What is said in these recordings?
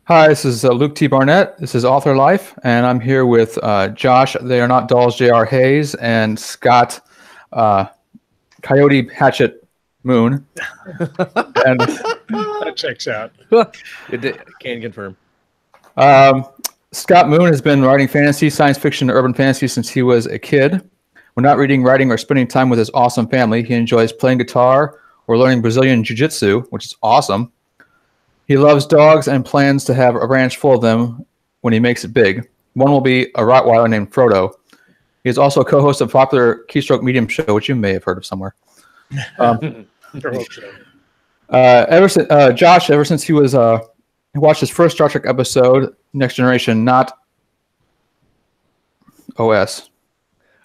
Hi, this is Luke T. Barnett. This is Author Life, and I'm here with Josh. They are not dolls. J.R. Hayes and Scott uh, Coyote Hatchet Moon. And That checks out. Can confirm. um, Scott Moon has been writing fantasy, science fiction, and urban fantasy since he was a kid. When not reading, writing, or spending time with his awesome family, he enjoys playing guitar or learning Brazilian jiu-jitsu, which is awesome. He loves dogs and plans to have a ranch full of them when he makes it big. One will be a Rottweiler named Frodo. He is also a co-host of a popular Keystroke Medium show, which you may have heard of somewhere. Josh, ever since he watched his first Star Trek episode, Next Generation, not OS.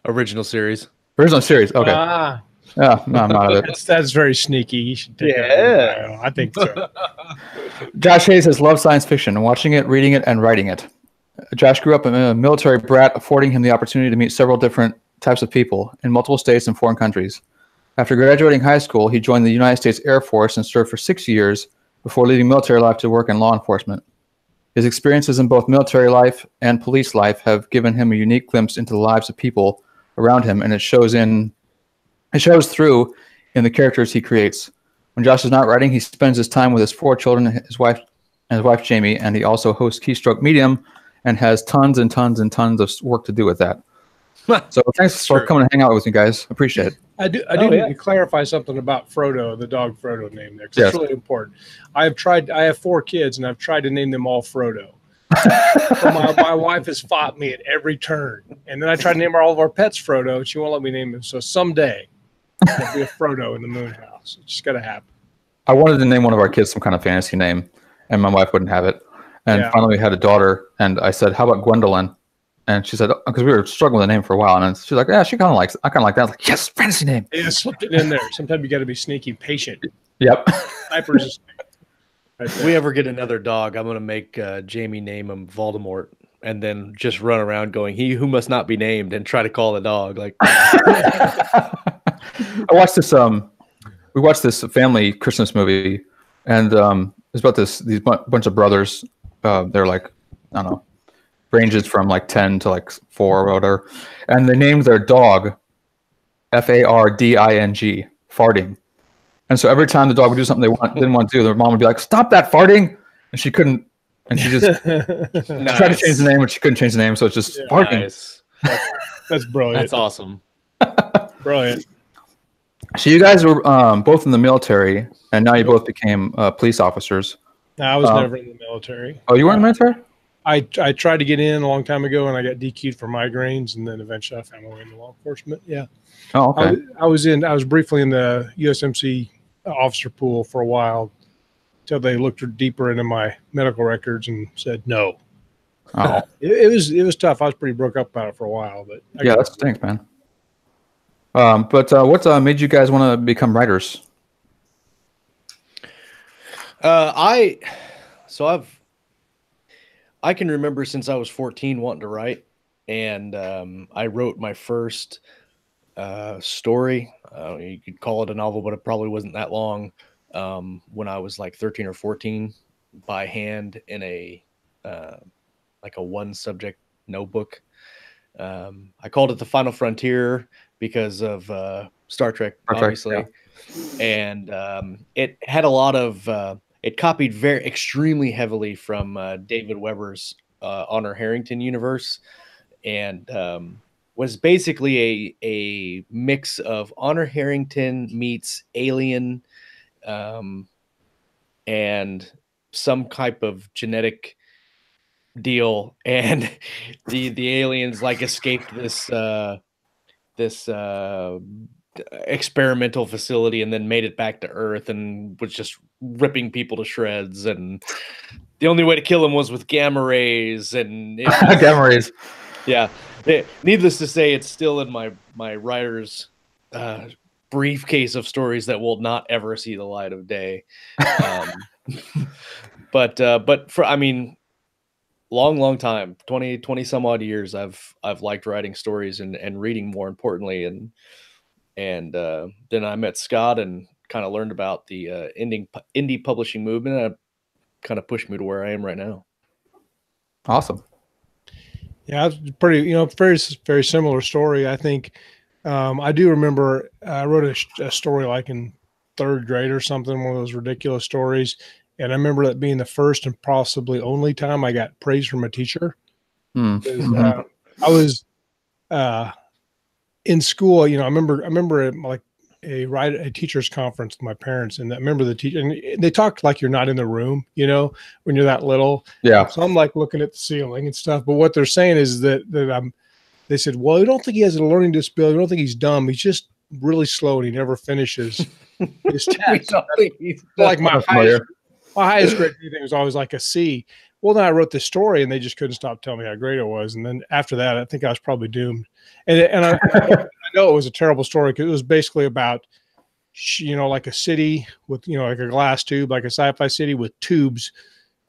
Original series. Original series, okay. Yeah, no, I'm out of it. That's very sneaky. You should take it. I think so. Josh Hayes has loved science fiction, watching it, reading it, and writing it. Josh grew up a military brat, affording him the opportunity to meet several different types of people in multiple states and foreign countries. After graduating high school, he joined the United States Air Force and served for 6 years before leaving military life to work in law enforcement. His experiences in both military life and police life have given him a unique glimpse into the lives of people around him, and it shows through in the characters he creates. When Josh is not writing, he spends his time with his 4 children, his wife Jamie, and he also hosts Keystroke Medium and has tons and tons and tons of work to do with that. So thanks for coming to hang out with me, guys. Appreciate it. I do need to clarify something about Frodo, the dog Frodo name there, 'cause it's really important. I have 4 kids, and I've tried to name them all Frodo. my wife has fought me at every turn, and then I tried to name all of our pets Frodo, and she won't let me name them. So someday there'll be a Frodo in the Moon House. It's just got to happen. I wanted to name one of our kids some kind of fantasy name, and my wife wouldn't have it. And finally we had a daughter, and I said, how about Gwendolyn? And she said, because we were struggling with the name for a while, and she's like, yeah, she kind of likes it. I kind of like that. I was like, yes, fantasy name. Yeah, slipped it in there. Sometimes you got to be sneaky, patient. Yep. Snipers. If we ever get another dog, I'm going to make Jamie name him Voldemort, and then just run around going, he who must not be named, and try to call the dog. Like, I watched this. We watched this family Christmas movie, and it's about these bunch of brothers. They're like, I don't know, ranges from like 10 to like 4 or whatever, and they named their dog Farding, farting. And so every time the dog would do something they didn't want to do, their mom would be like, "Stop that farting!" And she couldn't, and she just tried to change the name, but she couldn't change the name, so it's just farting. Nice. That's brilliant. That's awesome. Brilliant. So you guys were both in the military, and now you both became police officers. No, I was never in the military. Oh, you weren't in the military? I tried to get in a long time ago, and I got DQ'd for migraines, and then eventually I found my way into law enforcement. Yeah. Oh, okay. I was briefly in the USMC officer pool for a while until they looked deeper into my medical records and said no. Oh. It was tough. I was pretty broke up about it for a while, but that stinks, man. But what made you guys want to become writers? I can remember since I was 14 wanting to write, and I wrote my first story. You could call it a novel, but it probably wasn't that long. When I was like 13 or 14, by hand in a like a 1-subject notebook. I called it The Final Frontier because of Star Trek, obviously. Yeah. And it had a lot of it copied extremely heavily from David Weber's Honor Harrington universe, and was basically a mix of Honor Harrington meets Alien, and some type of genetic deal, and the aliens like escaped this experimental facility and then made it back to Earth and was just ripping people to shreds, and the only way to kill them was with gamma rays, and gamma rays. Yeah. Needless to say, it's still in my writer's briefcase of stories that will not ever see the light of day. But for, I mean, long time, 20 some odd years, I've liked writing stories and reading, more importantly, and then I met Scott and kind of learned about the indie publishing movement. I kind of pushed me to where I am right now. Awesome. Yeah, it's pretty, very, very similar story. I think I do remember I wrote a story like in third grade or something, one of those ridiculous stories. And I remember that being the first and possibly only time I got praise from a teacher. Mm-hmm. I was in school, I remember like a teacher's conference with my parents, and I remember the teacher, and they talked like you're not in the room, when you're that little. Yeah. So I'm like looking at the ceiling and stuff, but what they're saying is that they said, well, we don't think he has a learning disability. We don't think he's dumb. He's just really slow and he never finishes his test. Like my highest grade anything was always like a C. Well, then I wrote this story and they just couldn't stop telling me how great it was. And then after that, I think I was probably doomed. And I know it was a terrible story because it was basically about, like a city with, like a glass tube, like a sci-fi city with tubes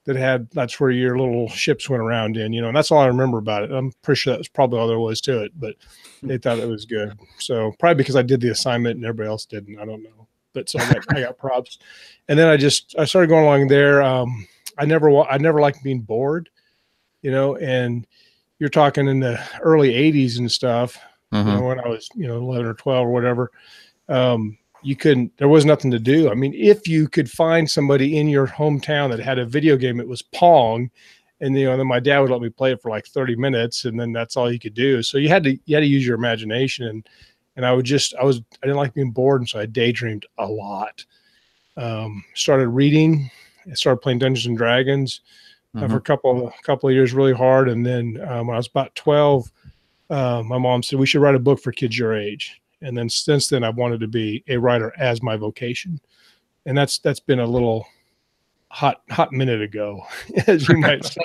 that's where your little ships went around in, and that's all I remember about it. I'm pretty sure that was probably all there was to it, but they thought it was good. So probably because I did the assignment and everybody else didn't, I don't know. But so I got props. And then I started going along there. I never liked being bored, and you're talking in the early 80s and stuff, Mm-hmm. when I was, 11 or 12 or whatever. There was nothing to do. I mean, if you could find somebody in your hometown that had a video game, it was Pong. And, then my dad would let me play it for like 30 minutes and then that's all you could do. So you had to use your imagination. And I didn't like being bored. And so I daydreamed a lot. Started reading. I started playing Dungeons and Dragons for a couple of years really hard. And then when I was about 12, my mom said, we should write a book for kids your age. And then since then, I've wanted to be a writer as my vocation. And that's been a little hot minute ago, as you might say.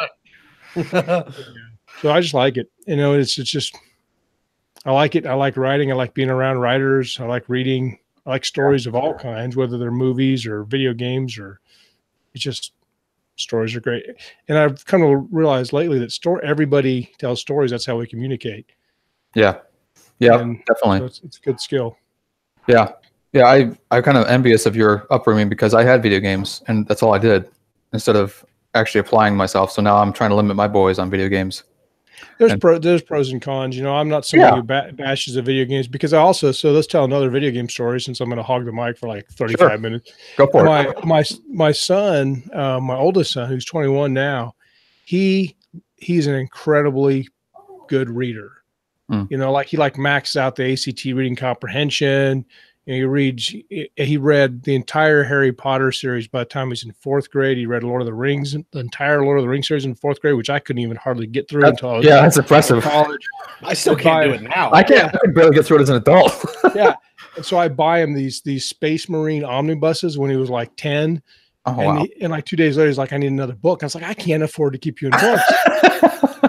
So I just like it. It's just, I like it. I like writing. I like being around writers. I like reading. I like stories of all kinds, whether they're movies or video games it's just stories are great. And I've kind of realized lately that everybody tells stories. That's how we communicate. Yeah. Yeah, definitely. So it's a good skill. Yeah. Yeah. I'm kind of envious of your upbringing because I had video games and that's all I did instead of actually applying myself. So now I'm trying to limit my boys on video games. There's pros and cons. I'm not somebody who bashes the video games because so let's tell another video game story since I'm going to hog the mic for like 35 minutes. Go for it. My son, my oldest son, who's 21 now, he's an incredibly good reader. Like he maxed out the ACT reading comprehension. He read the entire Harry Potter series by the time he was in fourth grade. He read Lord of the Rings, the entire Lord of the Rings series in fourth grade, which I couldn't even hardly get through until I was that's impressive. College. I still can't do it now. I can barely get through it as an adult. Yeah. And so I buy him these Space Marine omnibuses when he was like 10. Oh, and wow. and like 2 days later, he's like, I need another book. I was like, I can't afford to keep you in books.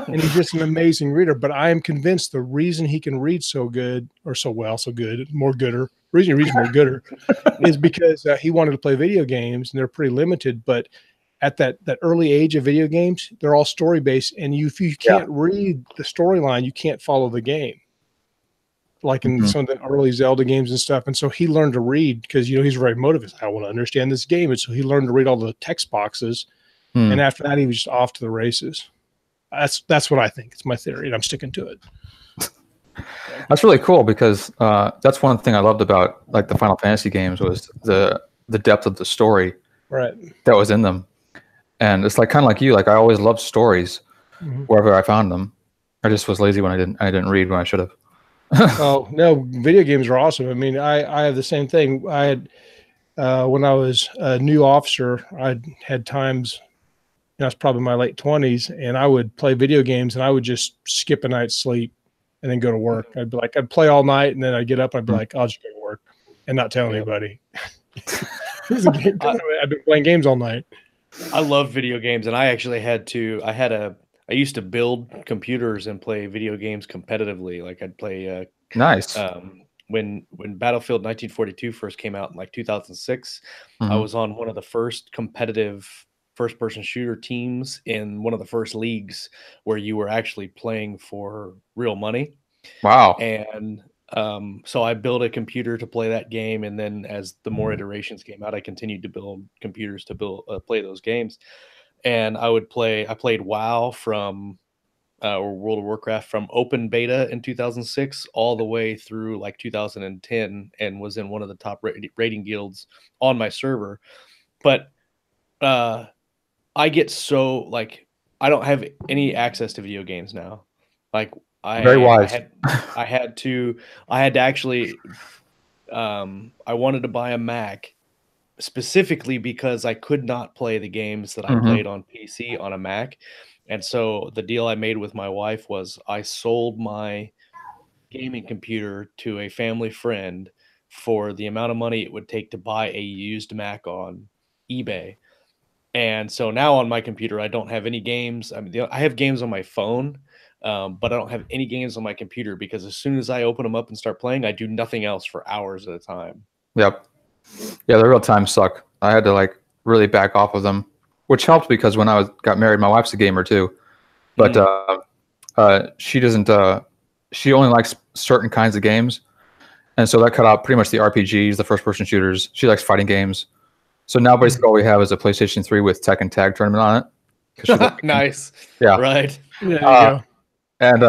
And he's just an amazing reader. But I am convinced the reason he can read so good or so well, so good, more gooder, reason he reads more gooder is because he wanted to play video games and they're pretty limited. But at that early age of video games, they're all story based. And if you can't read the storyline, you can't follow the game. Like in some of the early Zelda games and stuff. And so he learned to read because, he's very motivated. I want to understand this game. And so he learned to read all the text boxes. And after that, he was just off to the races. That's what I think. It's my theory, and I'm sticking to it. That's really cool because that's one thing I loved about like the Final Fantasy games was the depth of the story that was in them. And it's like kind of like you. Like I always loved stories wherever I found them. I just was lazy when I didn't read when I should have. Oh no, video games are awesome. I mean, I have the same thing. I had when I was a new officer, I had times. I was probably in my late 20s, and I would play video games, and I would just skip a night's sleep and then go to work. I'd play all night, and then I'd get up, and I'd be like, I'll just go to work and not tell anybody. I've been playing games all night. I love video games, and I actually I used to build computers and play video games competitively. Like I'd play nice. When Battlefield 1942 first came out in like 2006, I was on one of the first competitive first-person shooter teams in one of the first leagues where you were actually playing for real money. Wow. And so I built a computer to play that game, and then as the more iterations came out, I continued to build computers to play those games. and I played WoW from or World of Warcraft from open beta in 2006 all the way through like 2010, and was in one of the top rating guilds on my server. But I get so like I don't have any access to video games now. Like Very wise. I had to actually I wanted to buy a Mac specifically because I could not play the games that I played on PC on a Mac. And so the deal I made with my wife was I sold my gaming computer to a family friend for the amount of money it would take to buy a used Mac on eBay. And so now on my computer, I don't have any games. I mean, I have games on my phone, but I don't have any games on my computer because as soon as I open them up and start playing, I do nothing else for hours at a time. Yep. Yeah, the real times suck. I had to like really back off of them, which helped because when I got married, my wife's a gamer too, but she doesn't. She only likes certain kinds of games, and so that cut out pretty much the RPGs, the first-person shooters. She likes fighting games. So now basically all we have is a PlayStation 3 with Tekken Tag Tournament on it. Nice. Yeah. Right. There you go. And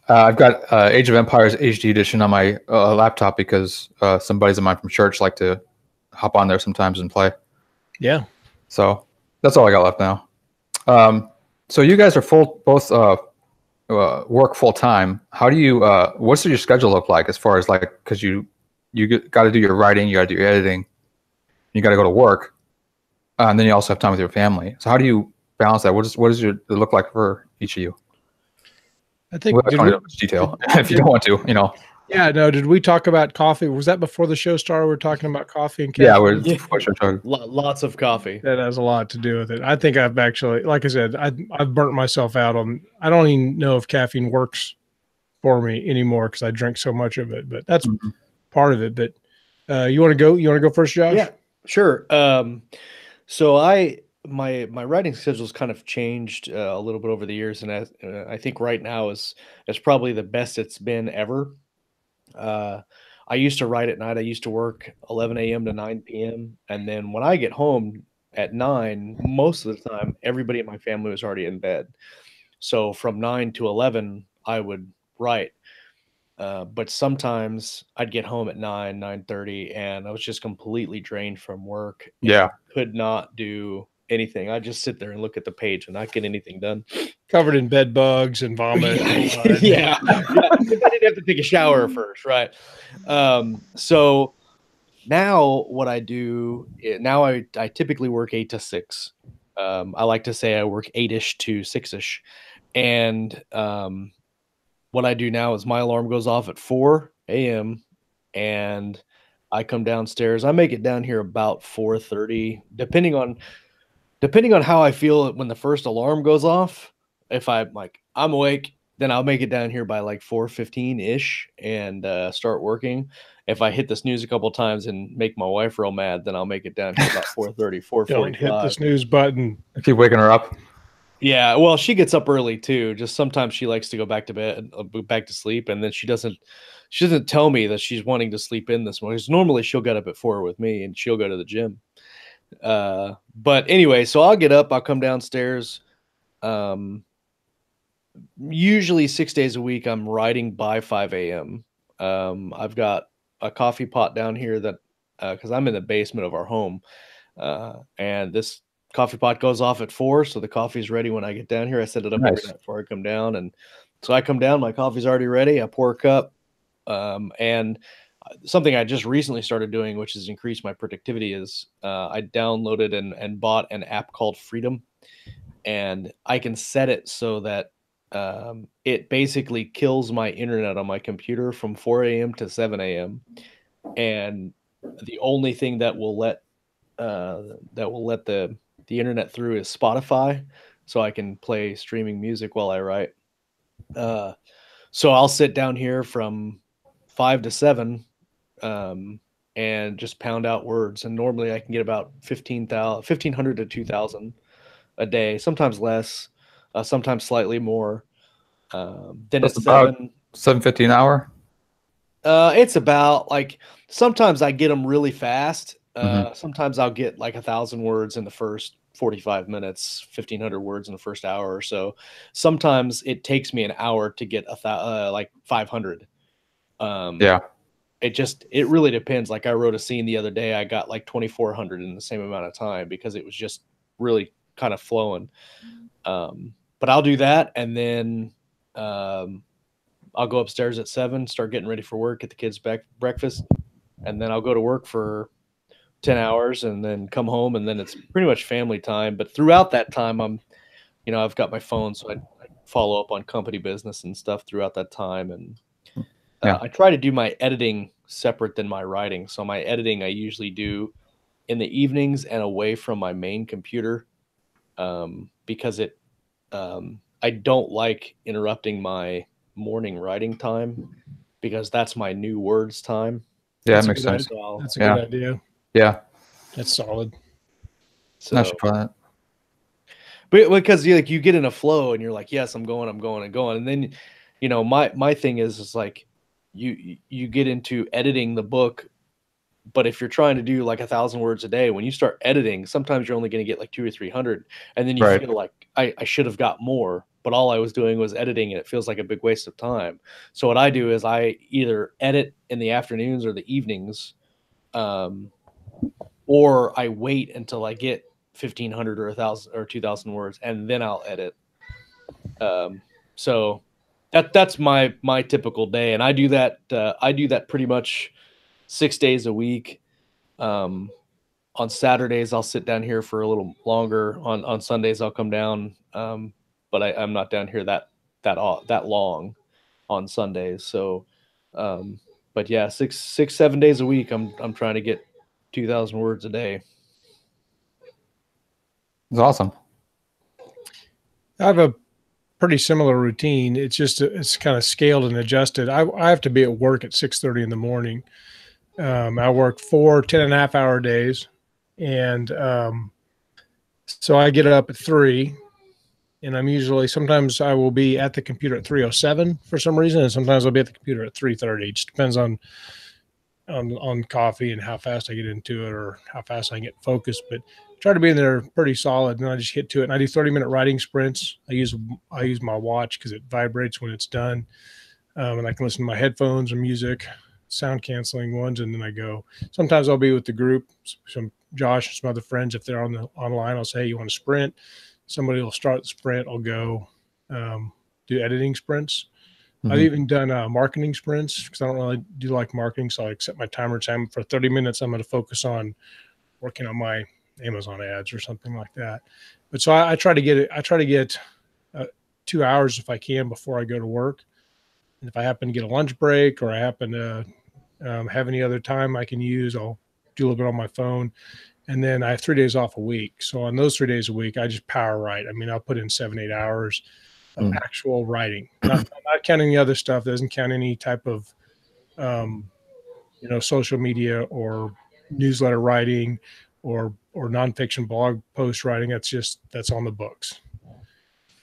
I've got Age of Empires HD edition on my laptop because some buddies of mine from church like to hop on there sometimes and play. Yeah. So that's all I got left now. So you guys are both work full time. How do you? What's your schedule look like as far as like because you got to do your writing, you got to do your editing, you got to go to work, and then you also have time with your family. So how do you balance that? What does it look like for each of you? I think detail if you don't want to, you know. Yeah, no. Did we talk about coffee? Was that before the show started? We were talking about coffee and caffeine? Yeah, lots of coffee. That has a lot to do with it. I think I've actually, like I said, I've burnt myself out on. I don't even know if caffeine works for me anymore because I drink so much of it. But that's part of it. But you want to go? You want to go first, Josh? Yeah, sure. So my writing schedule's kind of changed a little bit over the years, and I think right now is probably the best it's been ever. I used to write at night. I used to work 11 a.m. to 9 p.m. And then when I get home at 9, most of the time, everybody in my family was already in bed. So from 9 to 11, I would write. But sometimes I'd get home at 9, 9:30, and I was just completely drained from work. Yeah. Could not do anything. I just sit there and look at the page and not get anything done. Covered in bed bugs and vomit. Yeah. I didn't have to take a shower first, right? So now what I do now, I typically work 8 to 6. I like to say I work 8-ish to 6-ish, and what I do now is my alarm goes off at 4 a.m. and I come downstairs. I make it down here about 4:30, depending on how I feel when the first alarm goes off. If I'm awake, then I'll make it down here by like 4:15-ish and start working. If I hit the snooze a couple times and make my wife real mad, then I'll make it down here about 4:30, 4:45. Don't hit the snooze button. Keep waking her up. Yeah, well, she gets up early too. Just sometimes she likes to go back to bed, back to sleep, and then she doesn't tell me that she's wanting to sleep in this morning. 'Cause normally she'll get up at 4 with me and she'll go to the gym. But anyway, so I'll get up, I'll come downstairs. Usually 6 days a week, I'm writing by 5 a.m. I've got a coffee pot down here that, because I'm in the basement of our home, and this coffee pot goes off at 4, so the coffee's ready when I get down here. I set it up every night before I come down, and so I come down, my coffee's already ready. I pour a cup, and something I just recently started doing, which has increased my productivity, is I downloaded and bought an app called Freedom, and I can set it so that it basically kills my internet on my computer from 4 a.m. to 7 a.m. And the only thing that will let the internet through is Spotify, so I can play streaming music while I write. So I'll sit down here from 5 to 7 and just pound out words. And normally I can get about 1,500 to 2,000 a day, sometimes less, sometimes slightly more. Then That's it's about $7.50 an hour. It's about like sometimes I get them really fast. Sometimes I'll get like 1,000 words in the first 45 minutes, 1,500 words in the first hour or so. Sometimes it takes me an hour to get like 500. Yeah. It really depends. Like I wrote a scene the other day, I got like 2,400 in the same amount of time because it was just really kind of flowing. But I'll do that, and then I'll go upstairs at 7, start getting ready for work, get the kids back breakfast, and then I'll go to work for 10 hours and then come home, and then it's pretty much family time. But throughout that time, I've got my phone, so I follow up on company business and stuff throughout that time. And I try to do my editing separate than my writing. So my editing I usually do in the evenings and away from my main computer, because I don't like interrupting my morning writing time, because that's my new words time. Yeah, that makes sense. That's a good idea. Yeah, that's solid. So I should try that. But because you get in a flow and you're like, yes, I'm going, and then my thing is like you get into editing the book. But if you're trying to do like 1,000 words a day, when you start editing, sometimes you're only going to get like 200 or 300, and then you feel like I should have got more, but all I was doing was editing, and it feels like a big waste of time. So what I do is I either edit in the afternoons or the evenings, or I wait until I get 1,500 or 1,000 or 2,000 words, and then I'll edit. So that's my typical day, and I do that pretty much 6 days a week. On Saturdays, I'll sit down here for a little longer. On Sundays, I'll come down, but I'm not down here that long on Sundays. So, but yeah, 7 days a week, I'm trying to get 2,000 words a day. It's awesome. I have a pretty similar routine. It's kind of scaled and adjusted. I have to be at work at 6:30 in the morning. I work 4 10.5-hour days, and so I get up at 3, and sometimes I will be at the computer at 3:07 for some reason, and sometimes I'll be at the computer at 3:30. It just depends on coffee and how fast I get into it or how fast I get focused. But I try to be in there pretty solid, and I just get to it. And I do 30-minute writing sprints. I use my watch because it vibrates when it's done, and I can listen to my headphones or music, sound canceling ones, and then I go. Sometimes I'll be with the group, Josh and some other friends. If they're online, I'll say, hey, you want to sprint? Somebody will start the sprint. I'll go do editing sprints. I've even done marketing sprints because I don't really do like marketing. So I set my timer time for 30 minutes. I'm going to focus on working on my Amazon ads or something like that. But so I try to get 2 hours if I can before I go to work. And if I happen to get a lunch break or I happen to have any other time I can use, I'll do a little bit on my phone. And then I have 3 days off a week. So on those 3 days a week, I just power write. I mean, I'll put in 7-8 hours of actual writing, not counting the other stuff. Doesn't count any type of, social media or newsletter writing or nonfiction blog post writing. That's on the books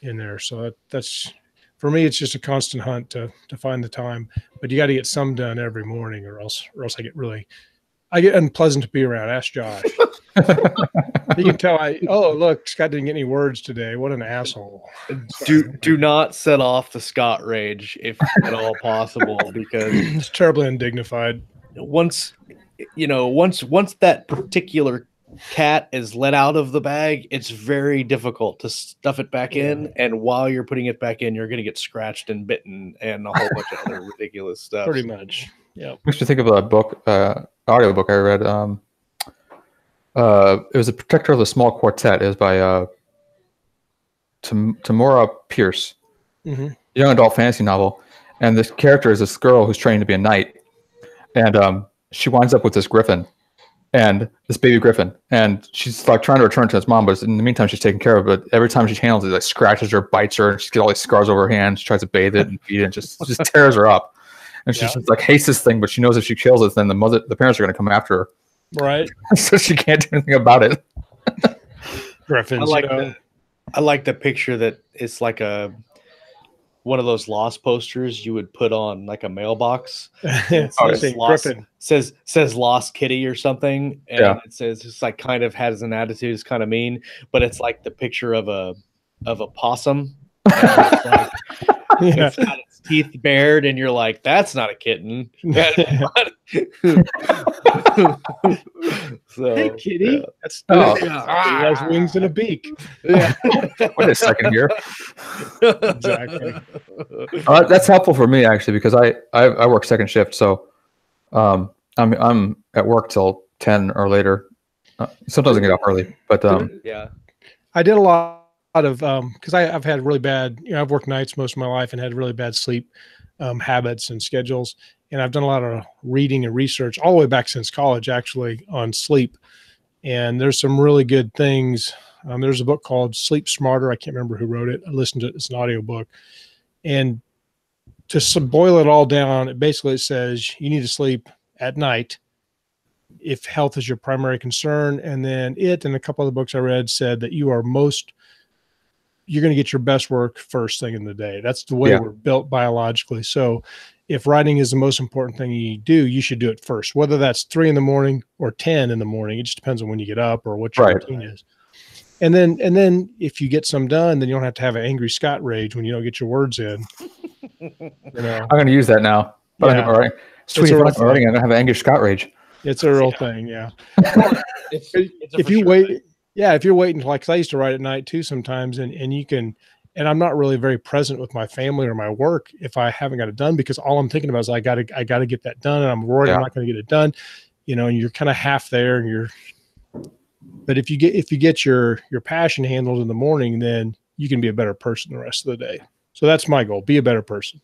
in there. So that's for me. It's just a constant hunt to find the time. But you got to get some done every morning, or else I get unpleasant to be around. Ask Josh. You can tell look, Scott didn't get any words today. What an asshole. Do not set off the Scott rage if at all possible, because it's terribly undignified. Once that particular cat is let out of the bag, it's very difficult to stuff it back in. And while you're putting it back in, you're going to get scratched and bitten and a whole bunch of other ridiculous stuff. Pretty much. Yeah. Makes me think of a book, audiobook I read. It was a Protector of the Small Quartet. It was by Tamora Pierce, young adult fantasy novel. And this character is this girl who's training to be a knight, and she winds up with this griffin, and this baby griffin, and she's like trying to return to its mom, but in the meantime she's taking care of it. But every time she handles it, like scratches her, bites her, and she gets all these scars over her hands. She tries to bathe it and feed it, and just tears her up. And she just like hates this thing, but she knows if she kills it, then the parents are going to come after her. Right. So she can't do anything about it. Griffins. I like the picture that it's like a one of those Lost posters you would put on like a mailbox. Griffin says Lost Kitty or something, and it says it's like kind of has an attitude, it's kind of mean, but it's like the picture of a possum. It's like, it's got its teeth bared, and you're like, that's not a kitten. So, hey, kitty. That's he has wings and a beak. Yeah. Wait a second here. Exactly. That's helpful for me actually, because I work second shift, so I'm at work till 10 or later. Sometimes I get up early, but I did a lot of because I've had really bad. I've worked nights most of my life and had really bad sleep habits and schedules. And I've done a lot of reading and research all the way back since college, actually, on sleep. And there's some really good things. There's a book called Sleep Smarter. I can't remember who wrote it. I listened to it. It's an audio book. And to boil it all down, it basically says you need to sleep at night if health is your primary concern. And then and a couple other books I read said that you're going to get your best work first thing in the day. That's the way we're built biologically. So if writing is the most important thing you do, you should do it first, whether that's 3 a.m. or 10 a.m. It just depends on when you get up or what your routine is. And then if you get some done, then you don't have to have an angry Scott rage when you don't get your words in. I'm going to use that now. Sweet, I'm going to have an angry Scott rage. It's a real thing. Yeah. If you wait, if you're waiting, like, 'cause I used to write at night too sometimes, and you can. And I'm not really very present with my family or my work if I haven't got it done, because all I'm thinking about is I got to get that done, and I'm worried I'm not going to get it done, and you're kind of half there, and but if you get your passion handled in the morning, then you can be a better person the rest of the day. So that's my goal. Be a better person.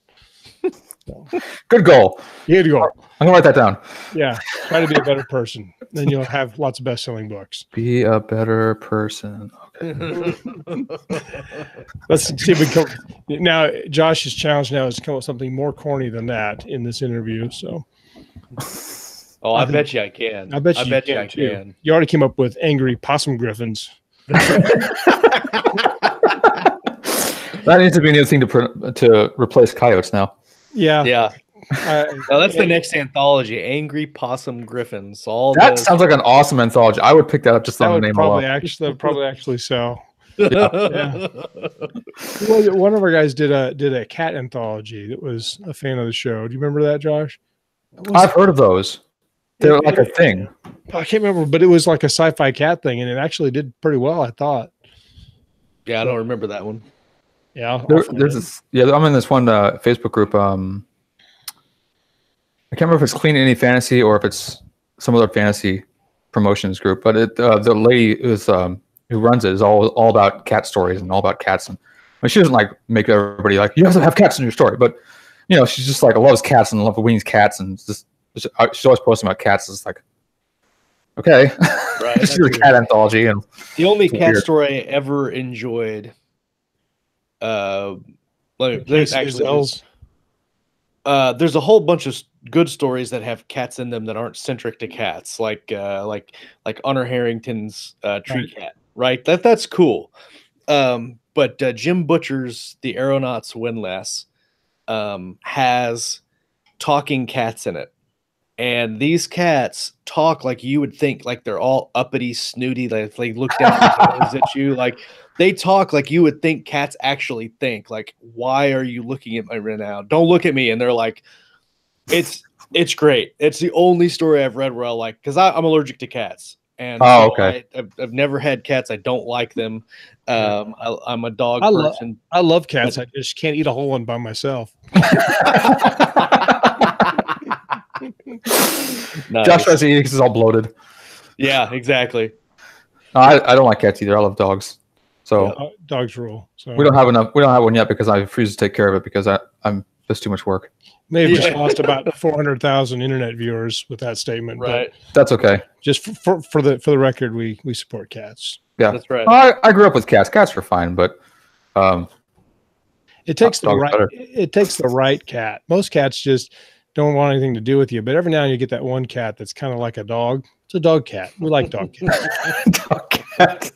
Good goal. Good goal. I'm going to write that down. Yeah. Try to be a better person. Then you'll have lots of best-selling books. Be a better person. Okay. Let's see if we can. Now, Josh's challenge now is to come up with something more corny than that in this interview. So, I bet you I can. I bet you I can. You already came up with angry possum griffins. That needs to be a new thing to replace coyotes now. Yeah. Now that's the next anthology, Angry Possum Griffins. That sounds like an awesome anthology. I would pick that up just on the name alone. That would probably actually sell. Yeah. Well, one of our guys did a cat anthology that was a fan of the show. Do you remember that, Josh? I've heard of those. They're like a thing. I can't remember, but it was like a sci-fi cat thing, and it actually did pretty well, I thought. Yeah, I don't remember that one. Yeah, there's this. Yeah, I'm in this one Facebook group. I can't remember if it's Clean Any Fantasy or if it's some other fantasy promotions group. But the lady who runs it is all about cat stories and all about cats. And she doesn't like make everybody like you have to have cats in your story, but she's just like loves cats and loves cats, and she's always posting about cats. It's like, okay, right? This is a cat anthology, and the only cat story I ever enjoyed. There's a whole bunch of good stories that have cats in them that aren't centric to cats, like Honor Harrington's Tree Cat, right? That's cool. But Jim Butcher's The Aeronauts Windlass has talking cats in it. And these cats talk like you would think, like they're all uppity, snooty, like they look down their nose at you. Like they talk like you would think cats actually think. Like, why are you looking at me right now? Don't look at me. And they're like, it's great. It's the only story I've read where I like, because I'm allergic to cats. And okay. I've never had cats. I don't like them. I'm a dog person. I love cats. I just can't eat a whole one by myself. Nice. Josh tries to eat because he's all bloated. Yeah, exactly. I don't like cats either. I love dogs. So dogs rule. So we don't have enough. We don't have one yet because I refuse to take care of it because I'm just too much work. They've just lost about 400,000 internet viewers with that statement. Right. But that's okay. Just for the record, we support cats. Yeah, that's right. I grew up with cats. Cats are fine, but it takes the right cat. Most cats just don't want anything to do with you. But every now and then you get that one cat that's kind of like a dog. It's a dog cat. We like dog cats. Dog cat.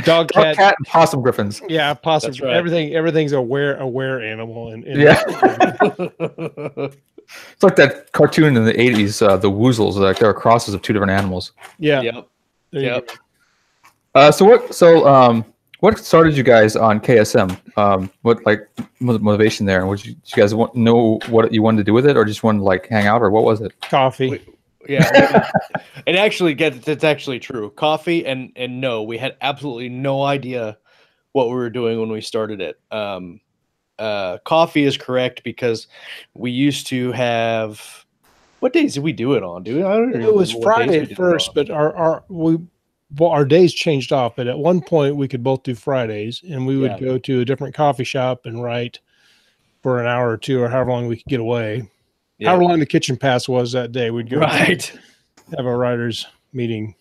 Dog, cat, and possum griffins. Yeah, possum. That's right. Everything's aware animal. And Yeah. It's like that cartoon in the 80s, the Woozles. Like they're crosses of two different animals. Yeah. Yep. There you Yep. go. What started you guys on KSM? What like motivation there? Did you guys know what you wanted to do with it, or just wanted to like hang out, or what was it? Coffee. It's actually true. Coffee and no, we had absolutely no idea what we were doing when we started it. Coffee is correct because we used to have. What days did we do it on, dude? I don't remember. It was Friday at first, but our days changed off. But at one point, we could both do Fridays, and we would go to a different coffee shop and write for an hour or two, or however long we could get away. Yeah. However long the kitchen pass was that day, we'd go have a writers meeting.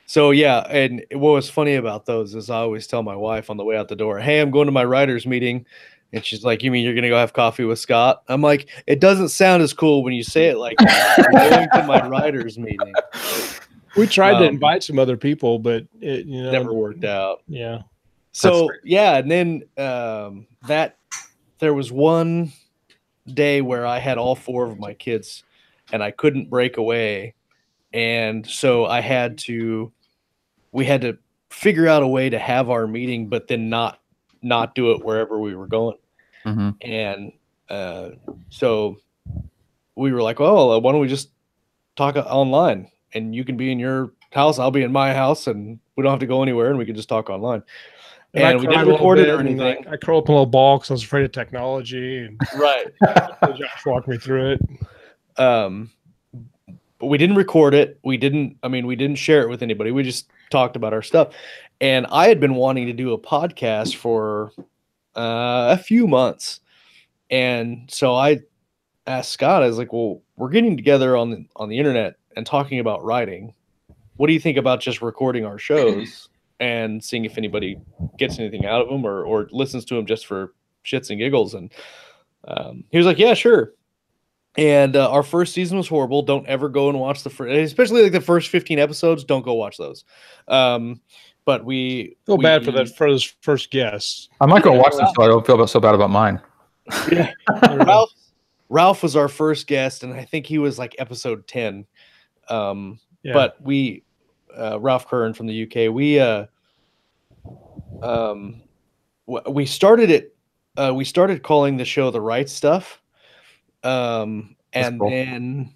So yeah, and what was funny about those is I always tell my wife on the way out the door, "Hey, I'm going to my writers meeting." And she's like, "You mean you're going to go have coffee with Scott?" I'm like, "It doesn't sound as cool when you say it like that. I'm going to my writers meeting." We tried to invite some other people, but it never worked out. Yeah. So yeah, and then there was one day where I had all four of my kids and I couldn't break away. And so we had to figure out a way to have our meeting, but then not do it wherever we were going. Mm-hmm. And so we were like, "Oh, why don't we just talk online? And you can be in your house, I'll be in my house, and we don't have to go anywhere, and we can just talk online." And we didn't record it or anything. I curled up in a little ball because I was afraid of technology. And right. Josh walked me through it. But we didn't record it. We didn't share it with anybody. We just talked about our stuff. And I had been wanting to do a podcast for a few months. And so I asked Scott, I was like, "Well, we're getting together on the internet and talking about writing. What do you think about just recording our shows and seeing if anybody gets anything out of them or listens to them just for shits and giggles?" And he was like, "Yeah, sure." And our first season was horrible. Don't ever go and watch especially like the first 15 episodes. Don't go watch those. But we feel bad for those first guests. I might go watch them so I don't feel so bad about mine. Yeah. Ralph was our first guest, and I think he was like episode 10. But Ralph Curran from the UK, we started it. We started calling the show The Right Stuff. And cool. Then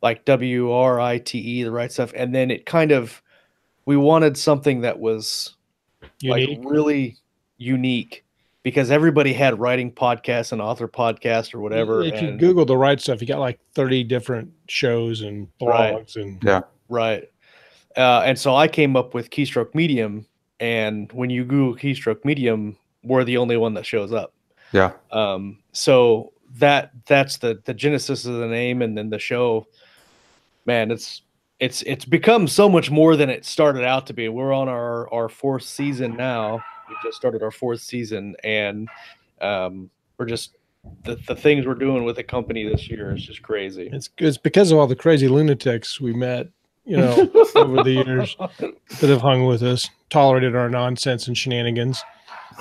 like WRITE, The Right Stuff. And then it kind of, we wanted something that was like really unique because everybody had writing podcasts and author podcasts or whatever. If you Google The Right Stuff, you got like 30 different shows and blogs Right. And so I came up with Keystroke Medium, and when you Google Keystroke Medium, we're the only one that shows up. Yeah. So that's the genesis of the name, and then the show, man, it's become so much more than it started out to be. We're on our fourth season now. We just started our fourth season, and we're just the things we're doing with the company this year is just crazy. It's because of all the crazy lunatics we met, over the years that have hung with us, tolerated our nonsense and shenanigans.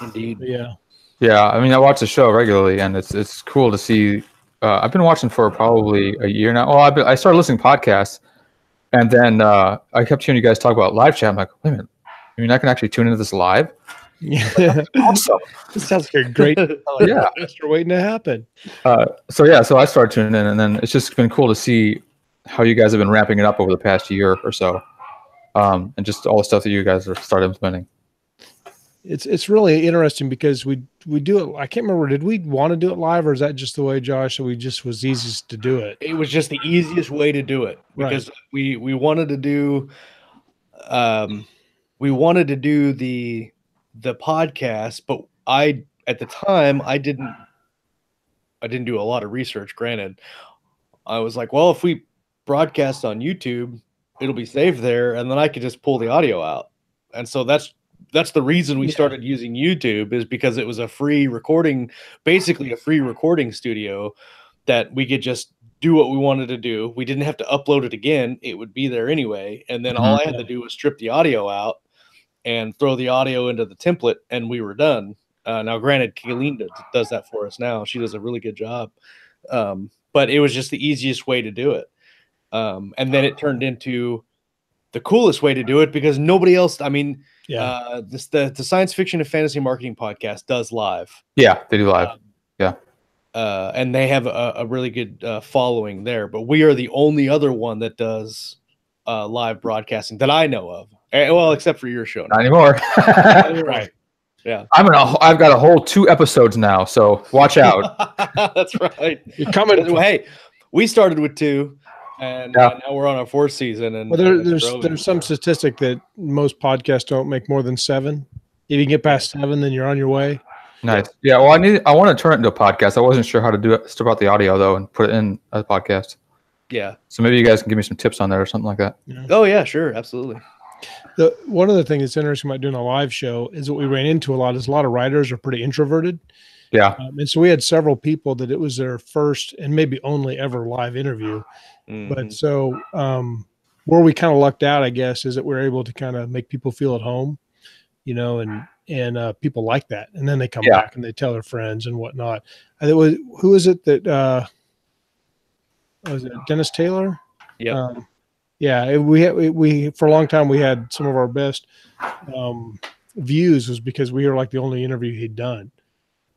Indeed. Yeah. Yeah. I mean, I watch the show regularly, and it's cool to see. I've been watching for probably a year now. Well, I started listening to podcasts, and then I kept hearing you guys talk about live chat. I'm like, wait a minute, I mean, I can actually tune into this live? Yeah. Awesome. This sounds like a great you're waiting to happen. So I started tuning in, and then it's just been cool to see how you guys have been ramping it up over the past year or so, and just all the stuff that you guys have started implementing. It's really interesting because we do it. I can't remember. Did we want to do it live, or is that just the way, Josh? So we just was easiest to do it. It was just the easiest way to do it because we wanted to do the podcast, but at the time I didn't do a lot of research. Granted, I was like, well, if we broadcast on YouTube, it'll be saved there, and then I could just pull the audio out. And so that's the reason we started using YouTube, is because it was a free recording, basically a free recording studio that we could just do what we wanted to do. We didn't have to upload it again. It would be there anyway. And then all I had to do was strip the audio out and throw the audio into the template, and we were done. Now, granted, Kayleen does that for us now. She does a really good job. But it was just the easiest way to do it. And then it turned into the coolest way to do it because nobody else, I mean, the Science Fiction and Fantasy Marketing Podcast does live. Yeah, they do live. And they have a really good following there, but we are the only other one that does live broadcasting that I know of. Well, except for your show. Not anymore. Right. Yeah. I've got a whole 2 episodes now, so watch out. That's right. You're coming. Hey, we started with 2, and now we're on our 4th season. And there's some statistic that most podcasts don't make more than 7. If you get past 7, then you're on your way. Nice. Yeah. Well, I want to turn it into a podcast. I wasn't sure how to do it, strip out the audio though, and put it in a podcast. Yeah. So maybe you guys can give me some tips on that or something like that. Yeah. Oh yeah, sure, absolutely. One of the things that's interesting about doing a live show is what we ran into a lot is a lot of writers are pretty introverted. Yeah. And so we had several people that it was their first and maybe only ever live interview. But so where we kind of lucked out, I guess, is that we're able to kind of make people feel at home, you know, and people like that. And then they come back and they tell their friends and whatnot. And who is it that was it Dennis Taylor? Yeah. Yeah, we for a long time we had some of our best views was because we were like the only interview he'd done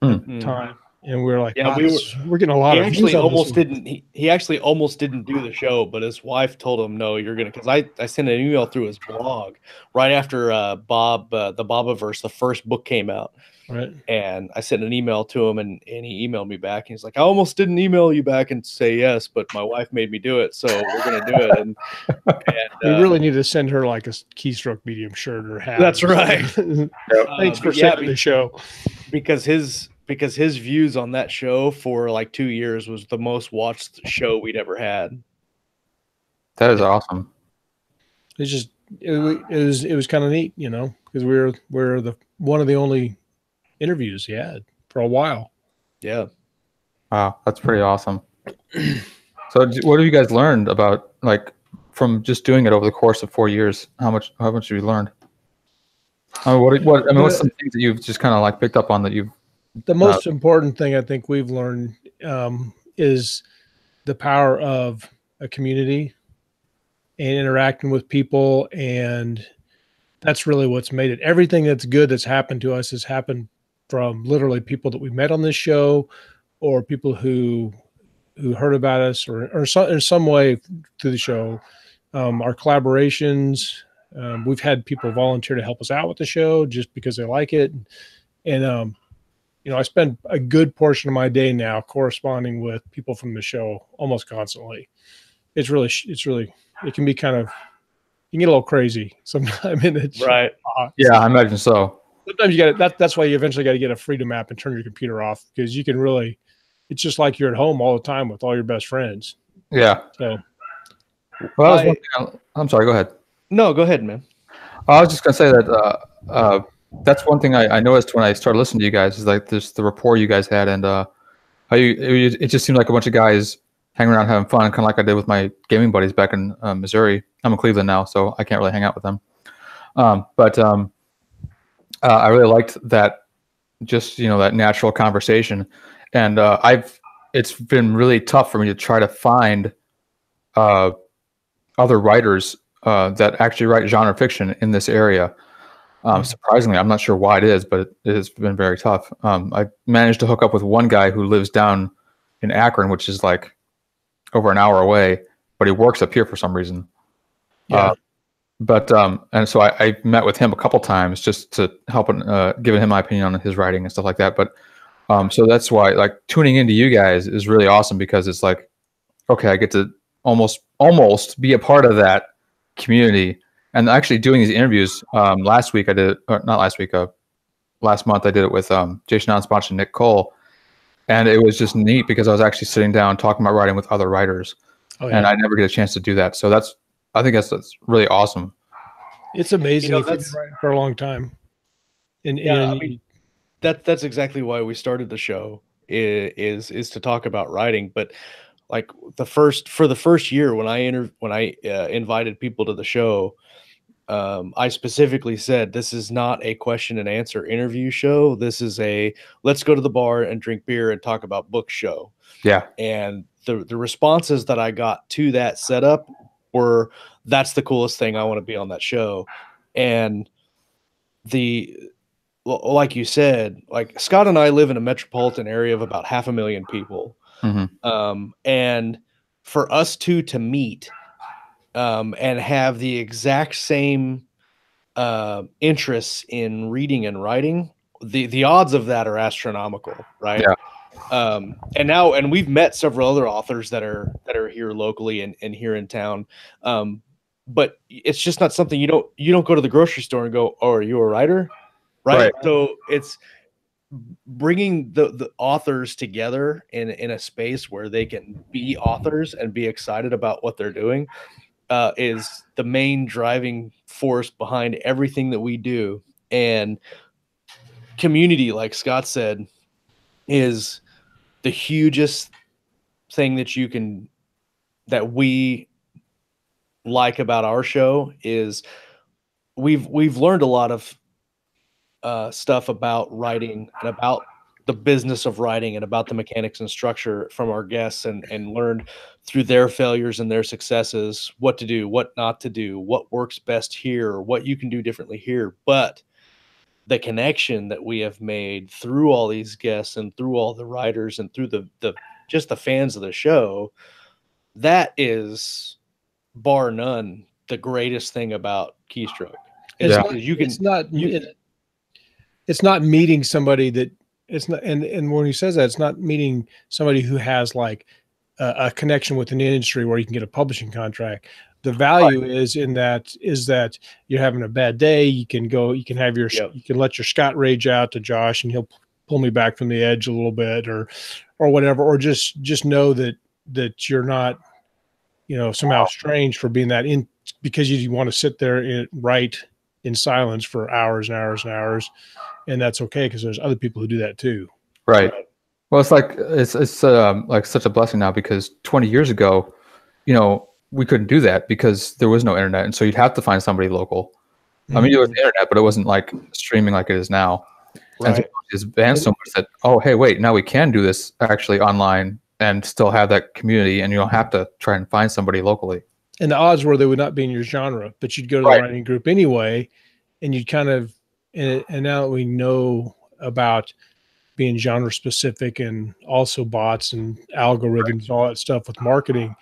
at the time, and we were like, we're getting a lot of. He actually almost didn't do the show, but his wife told him, "No, you're gonna." Because I sent an email through his blog right after the Bobaverse, the first book came out. Right. And I sent an email to him, and he emailed me back. He's like, I almost didn't email you back and say yes, but my wife made me do it, so we're gonna do it. And we really need to send her like a Keystroke Medium shirt or hat. That's right. Thanks for sending the show. Because his views on that show for like 2 years was the most watched show we'd ever had. That is awesome. It's just it was kind of neat, you know, because we're one of the only interviews he had for a while. Yeah. Wow, that's pretty awesome. So what have you guys learned about, like, from just doing it over the course of 4 years? How much have you learned? What's some things that you've just kind of like picked up on that you've the most important thing I think we've learned is the power of a community and interacting with people, and that's really what's made it. Everything that's good that's happened to us has happened from literally people that we met on this show, or people who heard about us, or in some way through the show. Our collaborations, we've had people volunteer to help us out with the show just because they like it, and you know, I spend a good portion of my day now corresponding with people from the show almost constantly. It's really, it can be kind of, you can get a little crazy sometimes. Right. Yeah, I imagine so. Sometimes you got to, that's why you eventually got to get a freedom app and turn your computer off, because you can really, it's just like you're at home all the time with all your best friends. Yeah. So, well, that was one thing I'm sorry, go ahead. No, go ahead, man. I was just going to say that that's one thing I noticed when I started listening to you guys, is like this, the rapport you guys had, and how it just seemed like a bunch of guys hanging around having fun, kind of like I did with my gaming buddies back in Missouri. I'm in Cleveland now, so I can't really hang out with them. But I really liked that, just, you know, that natural conversation. And it's been really tough for me to try to find other writers that actually write genre fiction in this area. Surprisingly, I'm not sure why it is, but it has been very tough. I managed to hook up with one guy who lives down in Akron, which is like over an hour away, but he works up here for some reason. yeah. And so I met with him a couple times just to help, giving him my opinion on his writing and stuff like that. But so that's why, like, tuning into you guys is really awesome, because it's like, okay, I get to almost be a part of that community. And actually doing these interviews, last week I did it, or not last week, last month I did it with Jason Onspach and Nick Cole. And it was just neat because I was actually sitting down talking about writing with other writers. Oh, yeah. And I never get a chance to do that. So I think that's really awesome. It's amazing. You know, that's writing for a long time. And I mean, that's exactly why we started the show, is to talk about writing. But like for the first year when I invited people to the show, I specifically said this is not a question and answer interview show. This is a let's go to the bar and drink beer and talk about books show. Yeah. And the responses that I got to that setup were, that's the coolest thing. I want to be on that show. And like you said, like Scott and I live in a metropolitan area of about 500,000 people. And for us two to meet and have the exact same interests in reading and writing, the odds of that are astronomical, right? Yeah. And we've met several other authors that are here locally and here in town. But it's just not something you don't go to the grocery store and go, oh, are you a writer? Right. So it's bringing the authors together in a space where they can be authors and be excited about what they're doing is the main driving force behind everything that we do. And community, like Scott said, is the hugest thing that we like about our show. Is we've learned a lot of stuff about writing and about the business of writing and about the mechanics and structure from our guests, and learned through their failures and their successes what to do, what not to do, what works best here, what you can do differently here. But the connection that we have made through all these guests and through all the writers and through the just the fans of the show, that is bar none the greatest thing about Keystroke. It's not meeting somebody that it's not, and when he says that, it's not meeting somebody who has like a connection with an industry where you can get a publishing contract. The value is that you're having a bad day. You can have you can let your Scott rage out to Josh, and he'll pull me back from the edge a little bit, or whatever, or just know that you're not, somehow strange for being that in, because you want to sit there and write in silence for hours and hours and hours, and that's okay because there's other people who do that too. Right. Well, it's like like such a blessing now, because 20 years ago, we couldn't do that because there was no internet, and so you'd have to find somebody local. I mean, it was the internet, but it wasn't like streaming like it is now. And so it's advanced so much that, oh, hey, wait, now we can do this actually online and still have that community, and you don't have to try and find somebody locally. And the odds were they would not be in your genre, but you'd go to the writing group anyway, and you'd kind of, and now that we know about being genre specific and also bots and algorithms and all that stuff with marketing,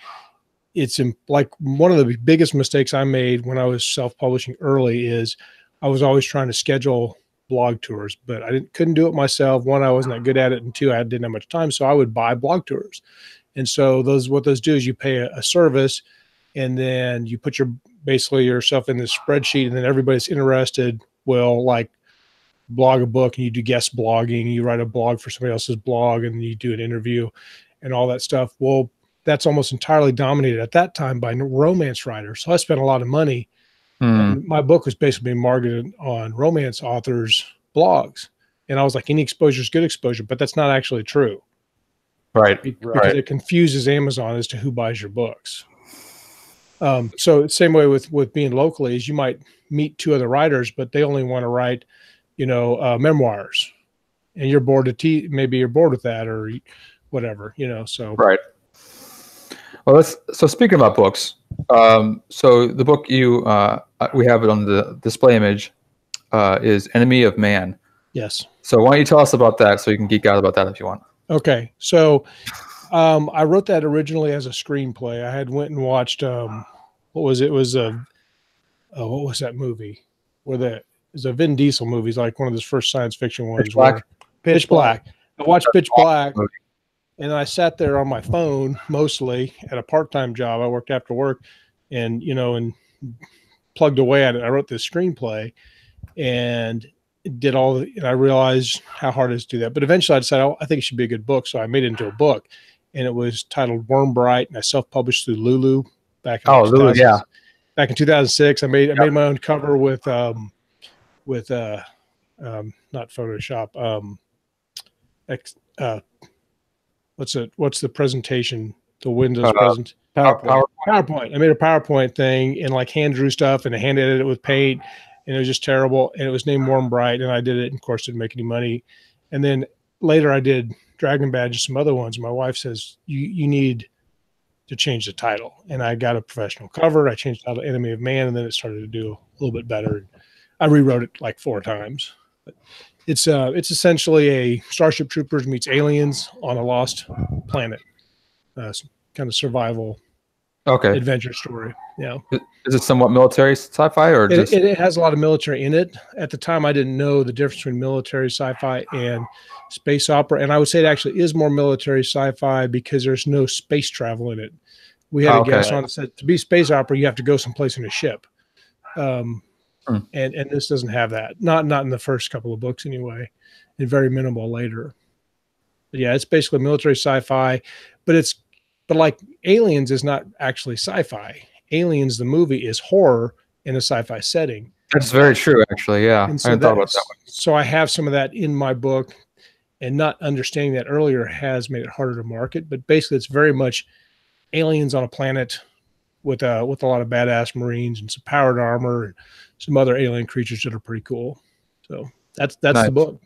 it's like one of the biggest mistakes I made when I was self-publishing early is I was always trying to schedule blog tours, but I couldn't do it myself. One, I wasn't that good at it, and two, I didn't have much time, so I would buy blog tours. And so what those do is you pay a service, and then you put basically yourself in this spreadsheet, and then everybody's interested will like blog a book, and you do guest blogging, you write a blog for somebody else's blog, and you do an interview and all that stuff. Well, that's almost entirely dominated at that time by romance writers. So I spent a lot of money. And my book was basically being marketed on romance authors' blogs. And I was like, any exposure is good exposure, but that's not actually true. Right. Because it confuses Amazon as to who buys your books. So same way with being locally is you might meet two other writers, but they only want to write, memoirs, and you're bored maybe you're bored with that or whatever, so. Right. Well, so speaking about books, so the book we have it on the display image is Enemy of Man. Yes. So why don't you tell us about that so you can geek out about that if you want. Okay. So I wrote that originally as a screenplay. I had went and watched what was that movie? It was a Vin Diesel movie. It's like one of his first science fiction ones. Pitch Black. I watched Pitch Black. And I sat there on my phone mostly at a part-time job. I worked after work and plugged away at it. I wrote this screenplay and and I realized how hard it is to do that. But eventually I decided, I think it should be a good book. So I made it into a book, and it was titled Worm Bright, and I self-published through Lulu back in back in 2006. I made my own cover with not Photoshop, what's the presentation the Windows present PowerPoint. I made a PowerPoint thing and like hand drew stuff and hand edited it with paint, and it was just terrible. And it was named Warm Bright, and I did it. And of course, didn't make any money. And then later, I did Dragon Badge and some other ones. My wife says you need to change the title, and I got a professional cover. I changed the title Enemy of Man, and then it started to do a little bit better. I rewrote it like 4 times. But it's essentially a Starship Troopers meets aliens on a lost planet. Kind of survival adventure story. Yeah. Is it somewhat military sci-fi or just it has a lot of military in it? At the time I didn't know the difference between military sci-fi and space opera, and I would say it actually is more military sci-fi because there's no space travel in it. We had a guest on that said to be space opera you have to go someplace in a ship. And this doesn't have that. Not in the first couple of books anyway, and very minimal later. But yeah, it's basically military sci-fi, but like Aliens is not actually sci-fi. Aliens, the movie, is horror in a sci-fi setting. That's very true, actually. Yeah, so I hadn't thought about that one. So I have some of that in my book, and not understanding that earlier has made it harder to market. But basically, it's very much aliens on a planet with a lot of badass Marines and some powered armor and some other alien creatures that are pretty cool. So that's nice. The book.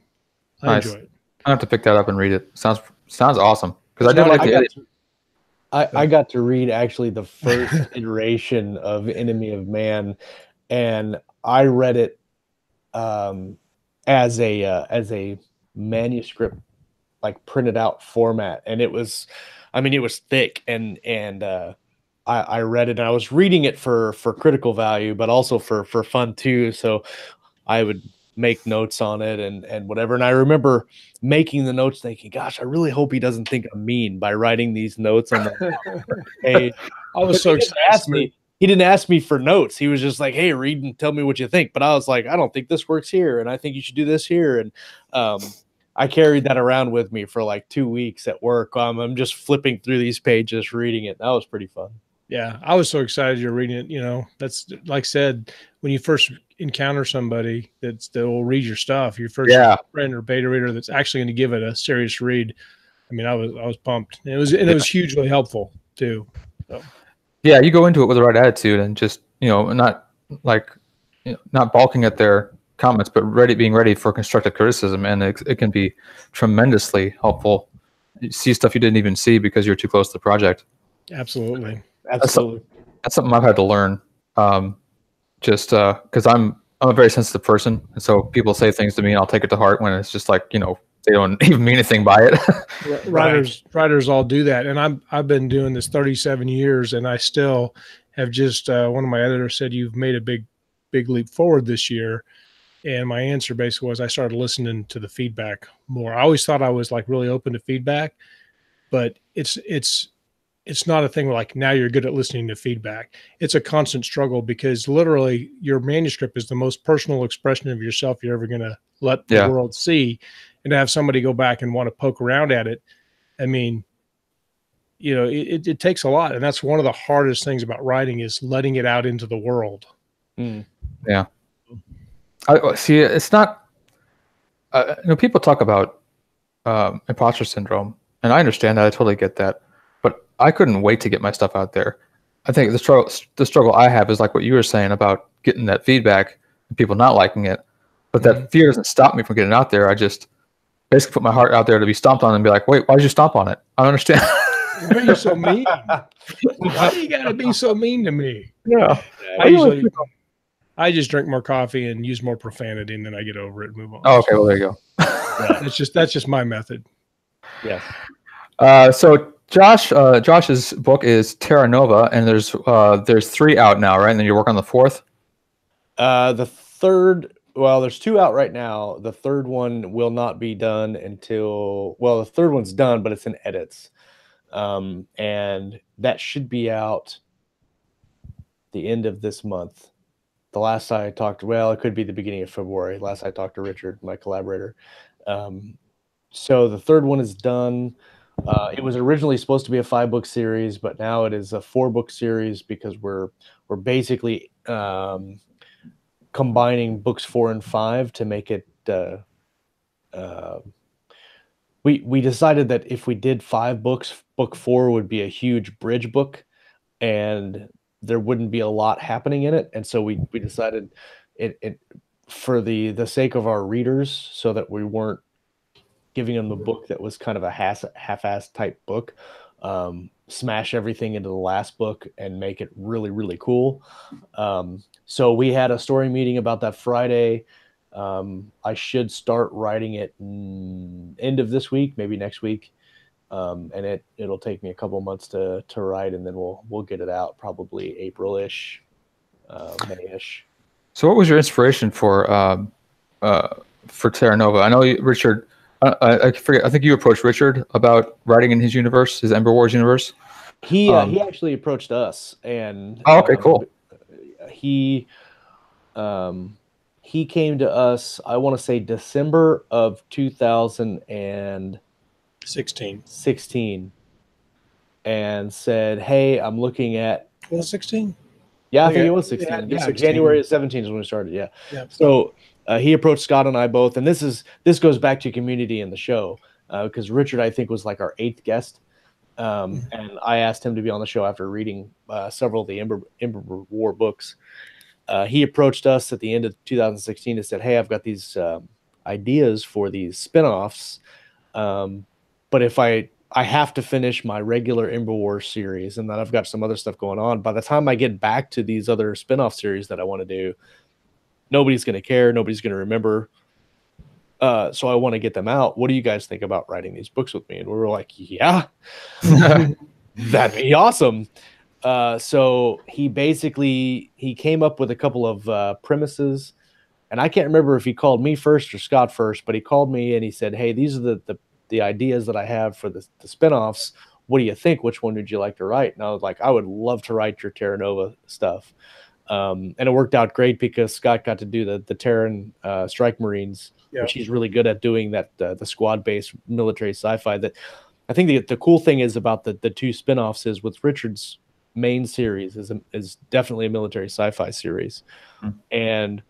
I enjoy it. I have to pick that up and read it. Sounds awesome because I did like the. I got to read actually the first iteration of Enemy of Man, and I read it as a manuscript, like printed out format, and it was thick, and I read it, and I was reading it for critical value, but also for fun too. So I would make notes on it and whatever. And I remember making the notes thinking, gosh, I really hope he doesn't think I'm mean by writing these notes on the page. I was so excited. He didn't ask me for notes. He was just like, hey, read and tell me what you think. But I was like, I don't think this works here, and I think you should do this here. And I carried that around with me for like 2 weeks at work. I'm just flipping through these pages, reading it. That was pretty fun. Yeah, I was so excited you're reading it. You know, that's like I said, when you first encounter somebody that will read your stuff, your first friend or beta reader that's actually going to give it a serious read. I mean, I was pumped. It was hugely helpful too. So. Yeah, you go into it with the right attitude and just not balking at their comments, but being ready for constructive criticism, and it can be tremendously helpful. You see stuff you didn't even see because you're too close to the project. Absolutely. That's something I've had to learn. Just because I'm a very sensitive person, and so people say things to me, and I'll take it to heart when it's just like they don't even mean anything by it. Writers all do that, and I've been doing this 37 years, and I still have just one of my editors said you've made a big leap forward this year, and my answer basically was I started listening to the feedback more. I always thought I was like really open to feedback, but it's not a thing where like now you're good at listening to feedback. It's a constant struggle because literally your manuscript is the most personal expression of yourself you're ever going to let the world see. And to have somebody go back and want to poke around at it, I mean, it takes a lot. And that's one of the hardest things about writing is letting it out into the world. Yeah. I see. It's not, people talk about imposter syndrome, and I understand that. I totally get that. I couldn't wait to get my stuff out there. I think the struggle I have is like what you were saying about getting that feedback and people not liking it. But that fear doesn't stop me from getting out there. I just basically put my heart out there to be stomped on and be like, wait, why did you stomp on it? I don't understand. Why are you so mean? Why do you got to be so mean to me? Yeah. I just drink more coffee and use more profanity, and then I get over it and move on. Oh, okay. Well, there you go. That's just my method. Yeah. So Josh's book is Terra Nova, and there's 3 out now, right? And then you work on the 4th. The third, well, there's 2 out right now. The third one will not be done until the third one's done, but it's in edits, and that should be out the end of this month. The last I talked, it could be the beginning of February. Last I talked to Richard, my collaborator. So the third one is done. It was originally supposed to be a 5-book series, but now it is a 4-book series because we're basically combining books 4 and 5 to make it. We decided that if we did 5 books book 4 would be a huge bridge book, and there wouldn't be a lot happening in it. And so we decided it for the sake of our readers, so that we weren't giving them the book that was kind of a half-ass type book, smash everything into the last book and make it really, really cool. So we had a story meeting about that Friday. I should start writing it end of this week, maybe next week. And it'll take me a couple months to write, and then we'll get it out probably April-ish, May-ish. So what was your inspiration for Terra Nova? I know Richard, I forget, I think you approached Richard about writing in his universe, his Ember Wars universe. He actually approached us, and okay, cool. He came to us, I want to say December of 2016, and said, "Hey, I'm looking at." Was it 16? Yeah, I think it was 16. Yeah, 16. January of 17 is when we started. Yeah. So he approached Scott and I both, and this goes back to community in the show, because Richard, I think, was like our 8th guest, and I asked him to be on the show after reading several of the Ember War books. He approached us at the end of 2016 and said, "Hey, I've got these ideas for these spinoffs, but if I have to finish my regular Ember War series, and then I've got some other stuff going on. By the time I get back to these other spinoff series that I want to do, nobody's going to care. Nobody's going to remember. So I want to get them out. What do you guys think about writing these books with me?" And we were like, "Yeah, that'd be awesome." So he came up with a couple of premises, and I can't remember if he called me first or Scott first, but he called me and he said, "Hey, these are the ideas that I have for the spinoffs. What do you think? Which one would you like to write?" And I was like, "I would love to write your Terra Nova stuff." And it worked out great because Scott got to do the Terran Strike Marines, which he's really good at doing, that the squad-based military sci-fi. That I think the cool thing is about the 2 spinoffs is, with Richard's main series is definitely a military sci-fi series, and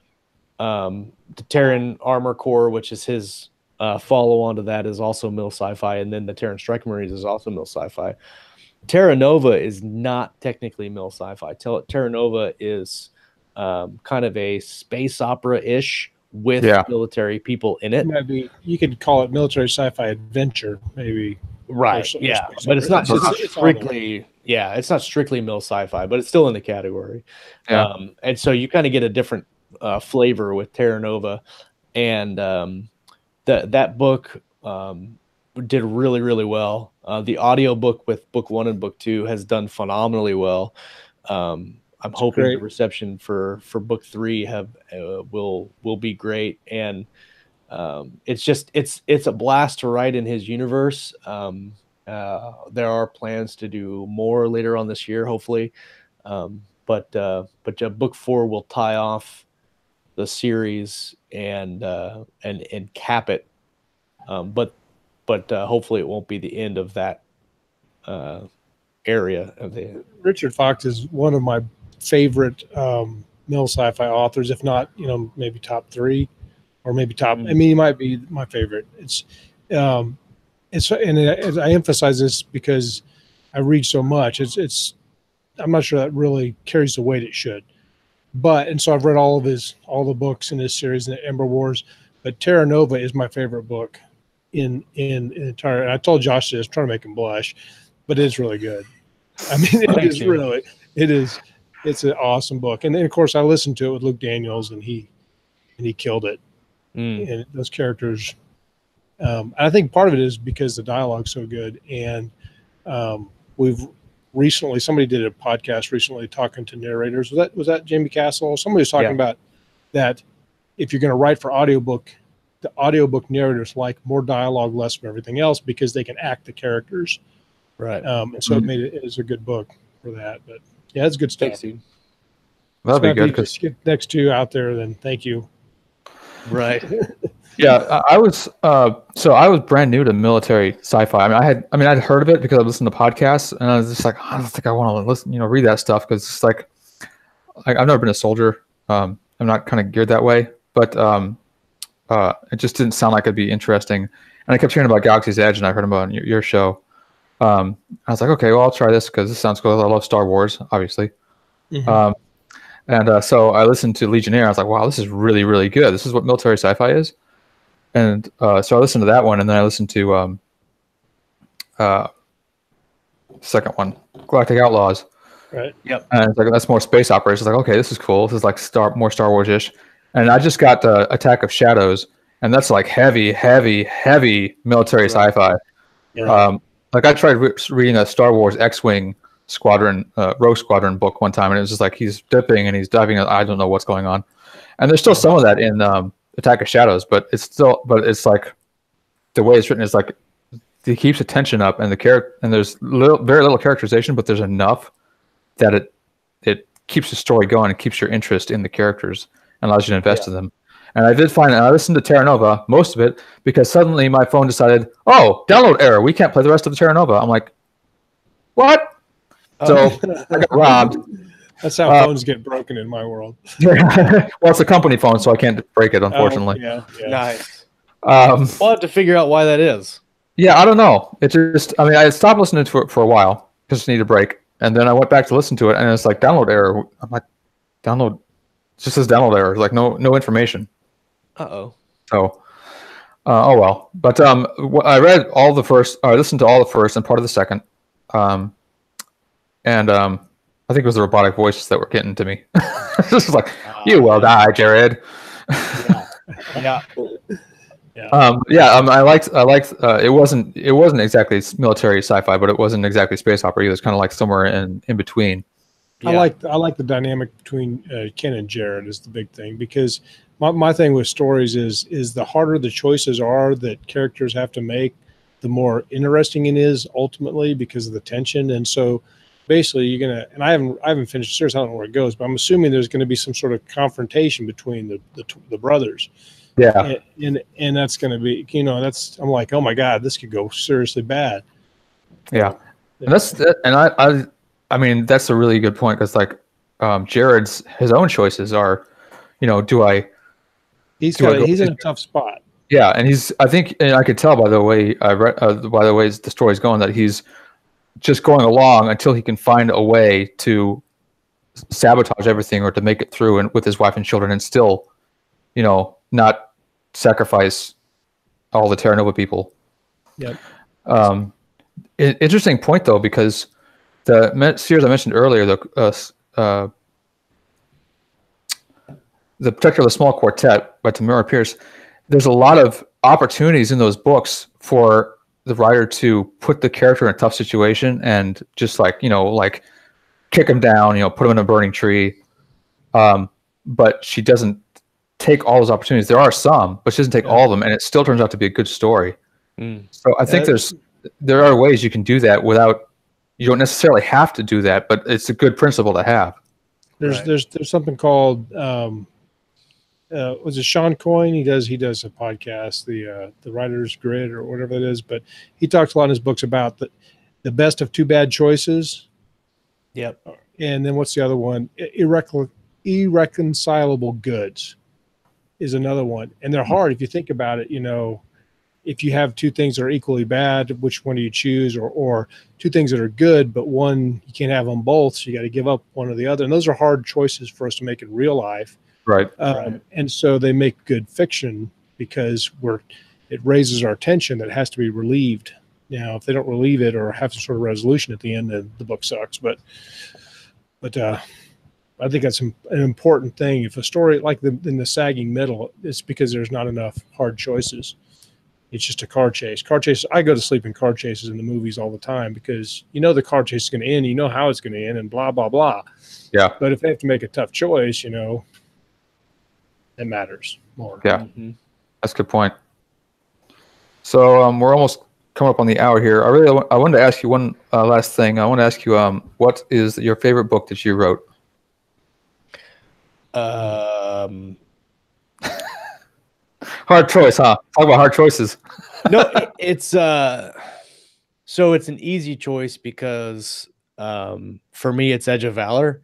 the Terran Armor Corps, which is his follow on to that, is also mil sci-fi, and then the Terran Strike Marines is also mil sci-fi. Terra Nova is not technically mil sci-fi. Terra Nova is kind of a space opera-ish with military people in it. Maybe you could call it military sci-fi adventure, maybe. Right. Yeah, but it's not strictly. Yeah, it's not strictly mil sci-fi, but it's still in the category. Yeah. And so you kind of get a different flavor with Terra Nova, and that book did really, really well. The audio book with book 1 and book 2 has done phenomenally well. I'm hoping the reception for book 3 will be great, and it's a blast to write in his universe. There are plans to do more later on this year, hopefully, but book 4 will tie off the series and cap it, but hopefully it won't be the end of that area of the. Richard Fox is one of my favorite mil sci-fi authors, if not, maybe top 3, or maybe top. I mean, he might be my favorite. And I emphasize this because I read so much. I'm not sure that really carries the weight it should, and so I've read all the books in this series, in the Ember Wars, but Terra Nova is my favorite book in entire. And I told Josh this, trying to make him blush, but it's really good. I mean, it's an awesome book. And then of course I listened to it with Luke Daniels, and he killed it. And those characters, I think part of it is because the dialogue's so good. And we've recently, somebody did a podcast recently talking to narrators. Was that Jamie Castle? Somebody was talking about that if you're going to write for audiobook, the audiobook narrators like more dialogue, less of everything else, because they can act the characters. Right. And so it is a good book for that. But yeah, it's good stuff. Thanks, dude. That'll be good. Just get next 2 out there, then thank you. Right. Yeah, I was brand new to military sci-fi. I mean, I'd heard of it because I listened to podcasts, and I was just like, I don't think I want to listen, read that stuff, because it's like, I've never been a soldier. I'm not kind of geared that way, but it just didn't sound like it'd be interesting. And I kept hearing about Galaxy's Edge, and I heard about your show. I was like, okay, well, I'll try this because this sounds cool. I love Star Wars, obviously. So I listened to Legionnaire. I was like, wow, this is really, really good. This is what military sci-fi is. And so I listened to that one, and then I listened to second one, Galactic Outlaws. Right. Yep. And it's like, that's more space operations. Like, okay, this is cool. This is like more Star Wars-ish. And I just got Attack of Shadows, and that's like heavy military sci-fi. Yeah. Like I tried reading a Star Wars X-Wing Squadron, Rogue Squadron book one time, and it was just like he's dipping and he's diving. I don't know what's going on. And there's still some of that in Attack of Shadows, but it's like the way it's written is like it keeps the tension up, and there's very little characterization, but there's enough that it keeps the story going and keeps your interest in the characters and allows you to invest in them. And I did find, and I listened to Terra Nova, most of it, because suddenly my phone decided, oh, download error, we can't play the rest of the Terra Nova. I'm like, what? So I got robbed. That's how phones get broken in my world. Well, it's a company phone, so I can't break it, unfortunately. Yeah. Nice. We'll have to figure out why that is. Yeah, I don't know. It just, I mean, I stopped listening to it for a while, just need a break. And then I went back to listen to it, and it's like, download error. I'm like, download, it just says download error. Like, no information. Uh-oh. So, oh well. But I read all the first, I listened to all the first and part of the second. I think it was the robotic voices that were getting to me. This is like, you will die, Jared. Yeah. I liked it wasn't exactly military sci-fi, but it wasn't exactly space opera either. It's kind of like somewhere in between. Yeah. I like the dynamic between Ken and Jared is the big thing, because my thing with stories is the harder the choices are that characters have to make, the more interesting it is ultimately because of the tension. And so basically you're gonna, and I haven't finished the series, I don't know where it goes, but I'm assuming there's going to be some sort of confrontation between the brothers. Yeah. And that's going to be, I'm like, oh my God, this could go seriously bad. Yeah. And I mean, that's a really good point, because like his own choices are, he's in a tough spot. Yeah. And I think I could tell by the way I read, by the way the story's going, that he's just going along until he can find a way to sabotage everything or to make it through and with his wife and children and still, not sacrifice all the Terra Nova people. Yep. Interesting point though, because the series I mentioned earlier, the Protector of the Small Quartet by Tamara Pierce, there's a lot of opportunities in those books for the writer to put the character in a tough situation and just like kick him down, put him in a burning tree. But she doesn't take all those opportunities. There are some, but she doesn't take all of them, and it still turns out to be a good story. So I think there are ways you can do that without, you don't necessarily have to do that, but it's a good principle to have. There's something called was it Sean Coyne? He does a podcast, the Writer's Grid or whatever it is, but he talks a lot in his books about the best of two bad choices. Yep. And then what's the other one? Irreconcilable goods is another one. And they're hard if you think about it, if you have two things that are equally bad, which one do you choose? Or two things that are good, but one, you can't have them both, so you got to give up one or the other. And those are hard choices for us to make in real life. Right. And so they make good fiction because it raises our tension that has to be relieved. Now, if they don't relieve it or have some sort of resolution at the end, then the book sucks. But I think that's an important thing. If a story like in the sagging middle, it's because there's not enough hard choices. It's just a car chase. Car chase. I go to sleep in car chases in the movies all the time because the car chase is going to end. You know how it's going to end, and blah blah blah. Yeah. But if they have to make a tough choice, it matters more. Yeah, that's a good point. So we're almost coming up on the hour here. I wanted to ask you one last thing. I want to ask you, what is your favorite book that you wrote? Hard choice, huh? Talk about hard choices. No, it's so it's an easy choice because for me it's Edge of Valor.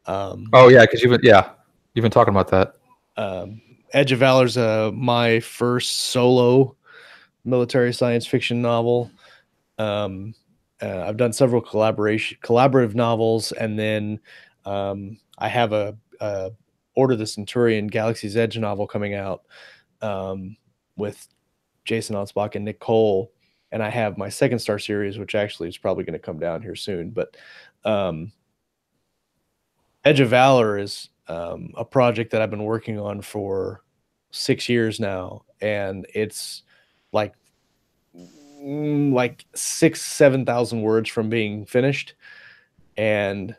Oh yeah, because you've been talking about that. Edge of Valor's my first solo military science fiction novel. I've done several collaborative novels, and then I have a Order the Centurion Galaxy's Edge novel coming out with Jason Onsbach and Nick Cole, and I have my Second Star series, which actually is probably going to come down here soon. But Edge of Valor is a project that I've been working on for 6 years now, and it's like 7,000 words from being finished, and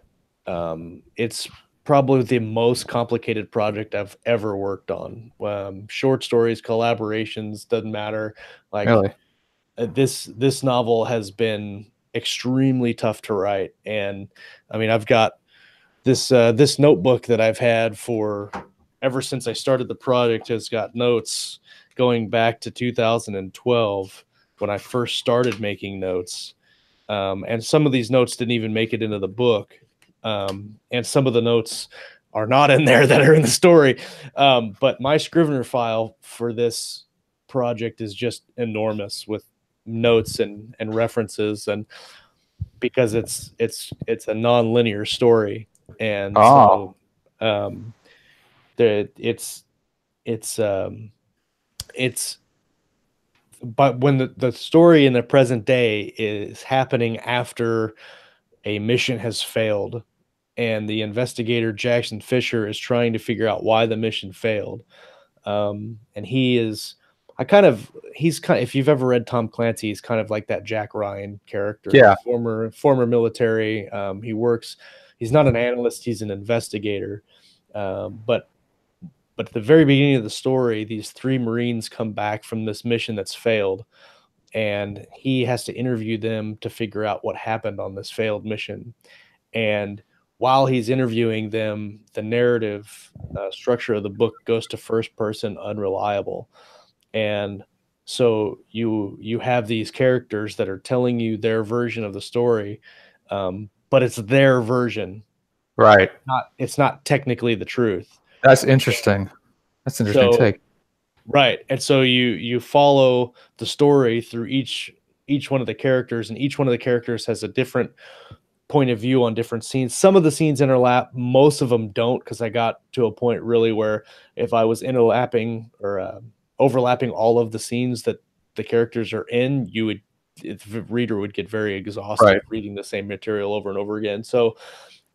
it's probably the most complicated project I've ever worked on. Short stories, collaborations, doesn't matter. Like, really? This novel has been extremely tough to write, and I mean, I've got this notebook that I've had for ever since I started the project, has got notes going back to 2012 when I first started making notes. And some of these notes didn't even make it into the book. And some of the notes are not in there that are in the story. But my Scrivener file for this project is just enormous with notes and references, and because it's a non-linear story. And so but when the story in the present day is happening after a mission has failed, and the investigator Jackson Fisher is trying to figure out why the mission failed. And he's kind of, if you've ever read Tom Clancy, he's kind of like that Jack Ryan character. Yeah. Former military. He's not an analyst, he's an investigator. But at the very beginning of the story, these 3 Marines come back from this mission that's failed, and he has to interview them to figure out what happened on this failed mission. And while he's interviewing them, the narrative structure of the book goes to first person unreliable. And so you have these characters that are telling you their version of the story, but it's their version. Right. It's not technically the truth. That's interesting. That's an interesting take. Right. And so you follow the story through each one of the characters, and each one of the characters has a different point of view on different scenes. Some of the scenes overlap, most of them don't, because I got to a point really where if I was overlapping all of the scenes that the characters are in, the reader would get very exhausted reading the same material over and over again. So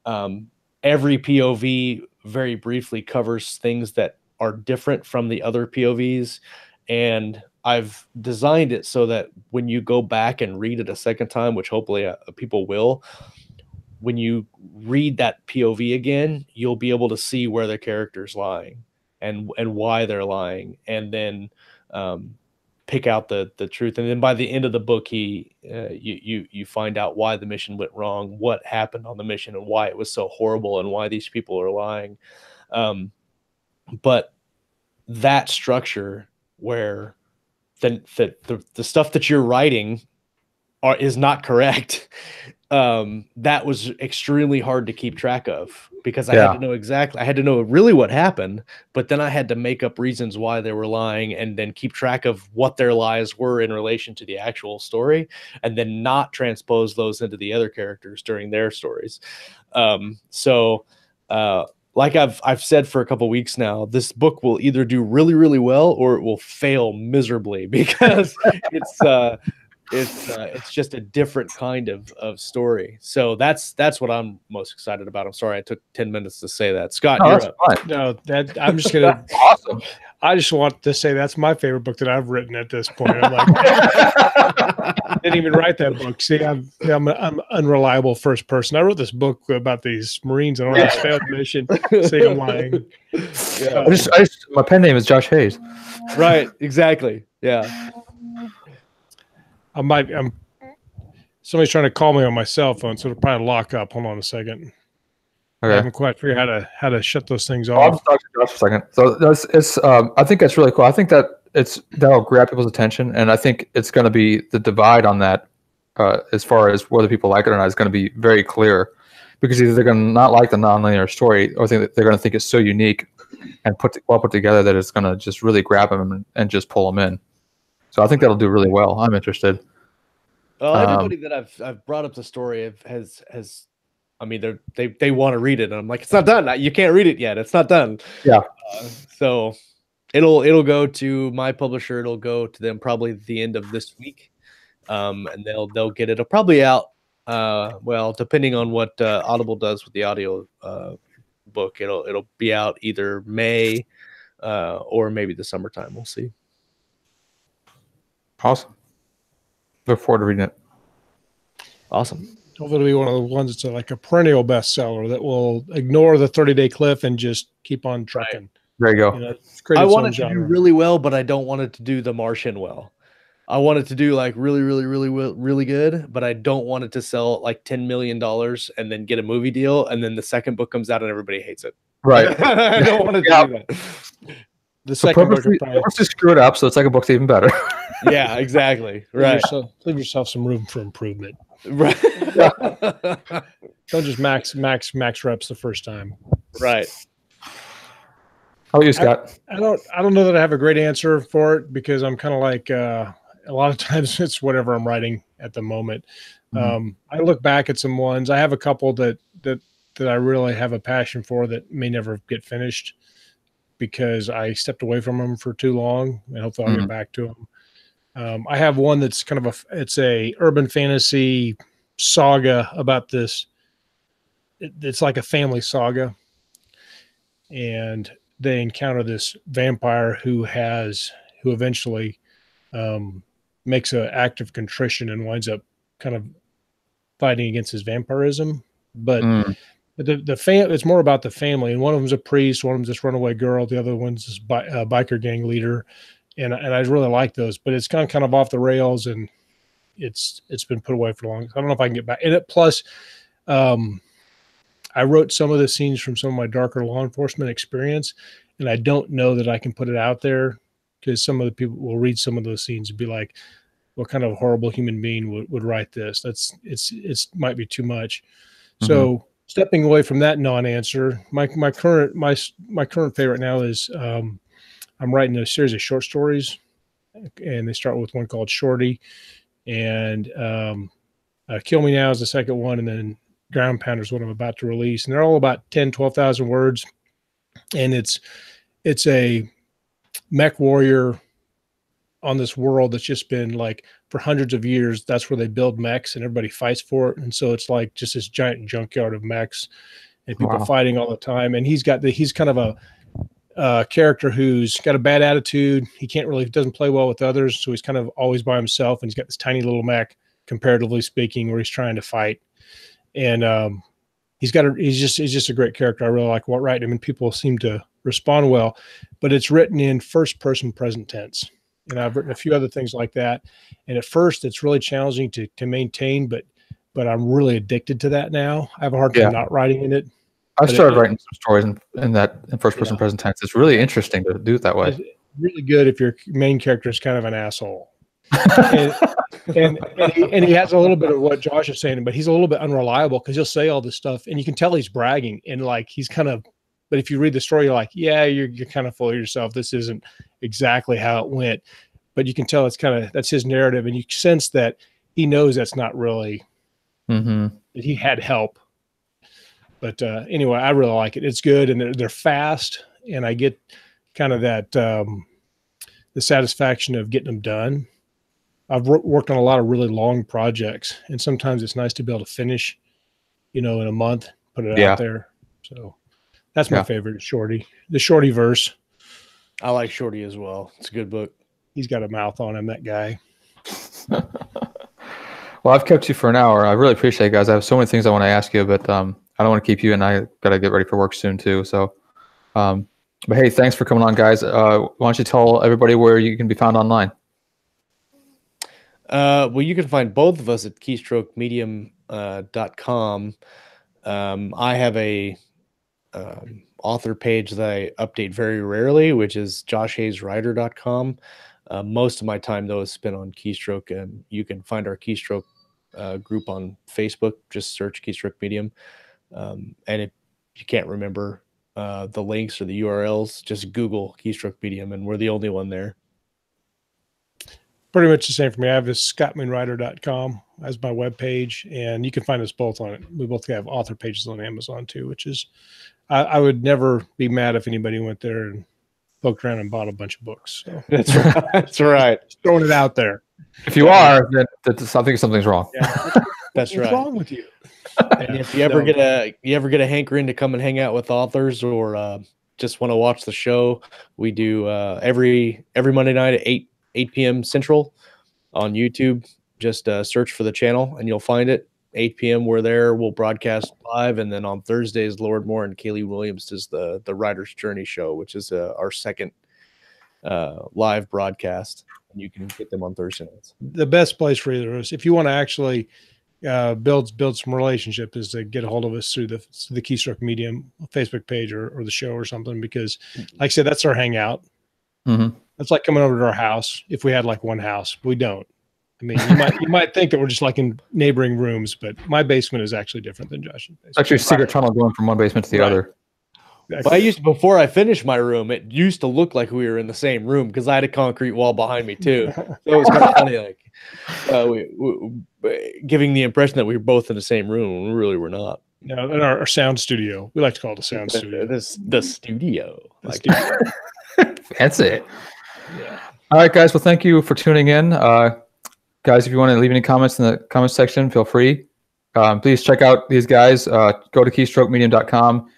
every POV very briefly covers things that are different from the other POVs, and I've designed it so that when you go back and read it a second time, which hopefully people will, when you read that POV again, you'll be able to see where the character's lying and why they're lying, and then pick out the truth. And then by the end of the book, you find out why the mission went wrong, what happened on the mission, and why it was so horrible, and why these people are lying. But that structure where the stuff that you're writing is not correct, that was extremely hard to keep track of, because I had to know really what happened, but then I had to make up reasons why they were lying, and then keep track of what their lies were in relation to the actual story, and then not transpose those into the other characters during their stories. Like I've said for a couple weeks now, this book will either do really, really well, or it will fail miserably, because it's just a different kind of story. So that's what I'm most excited about. I'm sorry I took 10 minutes to say that. Scott, you're up. No, I'm just gonna awesome. I just want to say that's my favorite book that I've written at this point. I'm like, didn't even write that book. See, I'm unreliable first person. I wrote this book about these Marines and all this failed mission. See, I'm lying. Yeah. My pen name is Josh Hayes. Right. Exactly. Yeah. Somebody's trying to call me on my cell phone, so it'll probably lock up. Hold on a second. Okay. I haven't quite figured out how to shut those things off. I'll talk to Josh for a second. So I think that's really cool. I think that'll grab people's attention, and I think it's going to be the divide on that, as far as whether people like it or not, is going to be very clear, because either they're going to not like the nonlinear story, or they're going to think it's so unique and well put together that it's going to just really grab them and just pull them in. So I think that'll do really well. I'm interested. Well, everybody that I've brought up the story has I mean, they want to read it, and I'm like, it's not done. You can't read it yet. It's not done. Yeah. So it'll go to my publisher. It'll go to them probably at the end of this week, and they'll get it. It'll probably out. Well, depending on what Audible does with the audio book, it'll be out either May or maybe the summertime. We'll see. Awesome. Look forward to reading it. Awesome. Hopefully it'll be one of the ones that's like a perennial bestseller that will ignore the 30-day cliff and just keep on trucking. Right. There you go. You know, I want it to do really well, but I don't want it to do The Martian well. I want it to do like really, really, really, really good, but I don't want it to sell like $10 million and then get a movie deal, and then the second book comes out and everybody hates it. Right. I don't want it to do that. The second book purposely screw it up, so the second book's even better. Yeah, exactly. Right. Leave yourself some room for improvement. Right. Don't just max reps the first time. Right. How about you, Scott? I don't know that I have a great answer for it, because I'm kind of like a lot of times it's whatever I'm writing at the moment. Mm-hmm. I look back at some ones. I have a couple that I really have a passion for that may never get finished because I stepped away from them for too long, and hopefully I'll get back to them. I have one that's kind of it's a urban fantasy saga about this. It's like a family saga, and they encounter this vampire who eventually makes an act of contrition and winds up kind of fighting against his vampirism. But it's more about the family, and one of them's a priest, one of them's this runaway girl, the other one's this biker gang leader. And I really like those, but it's gone kind of off the rails, and it's been put away for long. I don't know if I can get back in it. Plus, I wrote some of the scenes from some of my darker law enforcement experience, and I don't know that I can put it out there, because some of the people will read some of those scenes and be like, "What kind of horrible human being would write this?" It's might be too much. Mm-hmm. So stepping away from that non-answer, my current favorite now is. I'm writing a series of short stories, and they start with one called Shorty, and Kill Me Now is the second one, and then Ground Pounder is what I'm about to release. And they're all about 10, 12,000 words, and it's a mech warrior on this world that's just been like for hundreds of years. That's where they build mechs, and everybody fights for it. And so it's like just this giant junkyard of mechs, and people fighting all the time. And he's kind of a character who's got a bad attitude. He doesn't play well with others, so he's kind of always by himself, and he's got this tiny little mech, comparatively speaking, where he's trying to fight. And he's just a great character. I really like writing him, and people seem to respond well. But it's written in first person present tense, and I've written a few other things like that. And at first, it's really challenging to maintain, but I'm really addicted to that now. I have a hard time not writing in it. I started writing some stories in first person present tense. It's really interesting to do it that way. It's really good if your main character is kind of an asshole. and he has a little bit of what Josh is saying, but he's a little bit unreliable, because he'll say all this stuff and you can tell he's bragging, and like he's kind of, but if you read the story, you're like, yeah, you're kind of full of yourself. This isn't exactly how it went, but you can tell that's his narrative, and you sense that he knows that's not really that he had help. But anyway, I really like it. It's good, and they're fast, and I get kind of that the satisfaction of getting them done. I've worked on a lot of really long projects, and sometimes it's nice to be able to finish, in a month, put it out there. So that's my favorite, Shorty. The Shorty verse. I like Shorty as well. It's a good book. He's got a mouth on him, that guy. Well, I've kept you for an hour. I really appreciate it, guys. I have so many things I want to ask you, but I don't want to keep you, and I got to get ready for work soon too. So, but hey, thanks for coming on, guys. Why don't you tell everybody where you can be found online? Well, you can find both of us at keystroke.medium.com. I have a author page that I update very rarely, which is joshhayeswriter.com. Most of my time, though, is spent on Keystroke, and you can find our Keystroke group on Facebook. Just search Keystroke Medium. And if you can't remember the links or the URLs, just Google Keystroke Medium, and we're the only one there. Pretty much the same for me. I have this scottmanwriter.com as my webpage, and you can find us both on it. We both have author pages on Amazon too, which is, I would never be mad if anybody went there and poked around and bought a bunch of books. So. That's right. That's right. Just throwing it out there. If you are, then something's wrong. Yeah. That's right. What's wrong with you? And if you ever get a hankering to come and hang out with authors, or just want to watch the show, we do every Monday night at 8 p.m. Central on YouTube. Just search for the channel and you'll find it. 8 p.m. we're there. We'll broadcast live, and then on Thursdays, Lord Moore and Kaylee Williams does the Writer's Journey show, which is our second live broadcast, and you can get them on Thursday nights. The best place for either of us, if you want to actually build some relationship, is to get a hold of us through the Keystroke Medium Facebook page or the show or something, because like I said, that's our hangout. Mm-hmm. That's like coming over to our house. If we had like one house, we don't. I mean, you might think that we're just like in neighboring rooms, but my basement is actually different than Josh's basement. It's actually a secret tunnel going from one basement to the other. Exactly. Well, before I finished my room, it used to look like we were in the same room because I had a concrete wall behind me too. So it was kind of funny, like we giving the impression that we were both in the same room when we really were not. No, in our sound studio. We like to call it a sound studio. The studio. That's it. Yeah. All right, guys. Well, thank you for tuning in. Guys, if you want to leave any comments in the comments section, feel free. Please check out these guys. Go to keystroke.medium.com.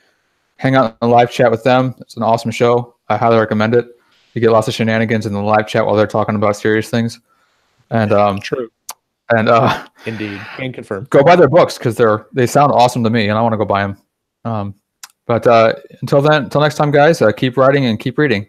Hang out in a live chat with them. It's an awesome show. I highly recommend it. You get lots of shenanigans in the live chat while they're talking about serious things. And true. And Indeed, can confirm. Go buy their books because they sound awesome to me, and I want to go buy them. But until next time, guys, keep writing and keep reading.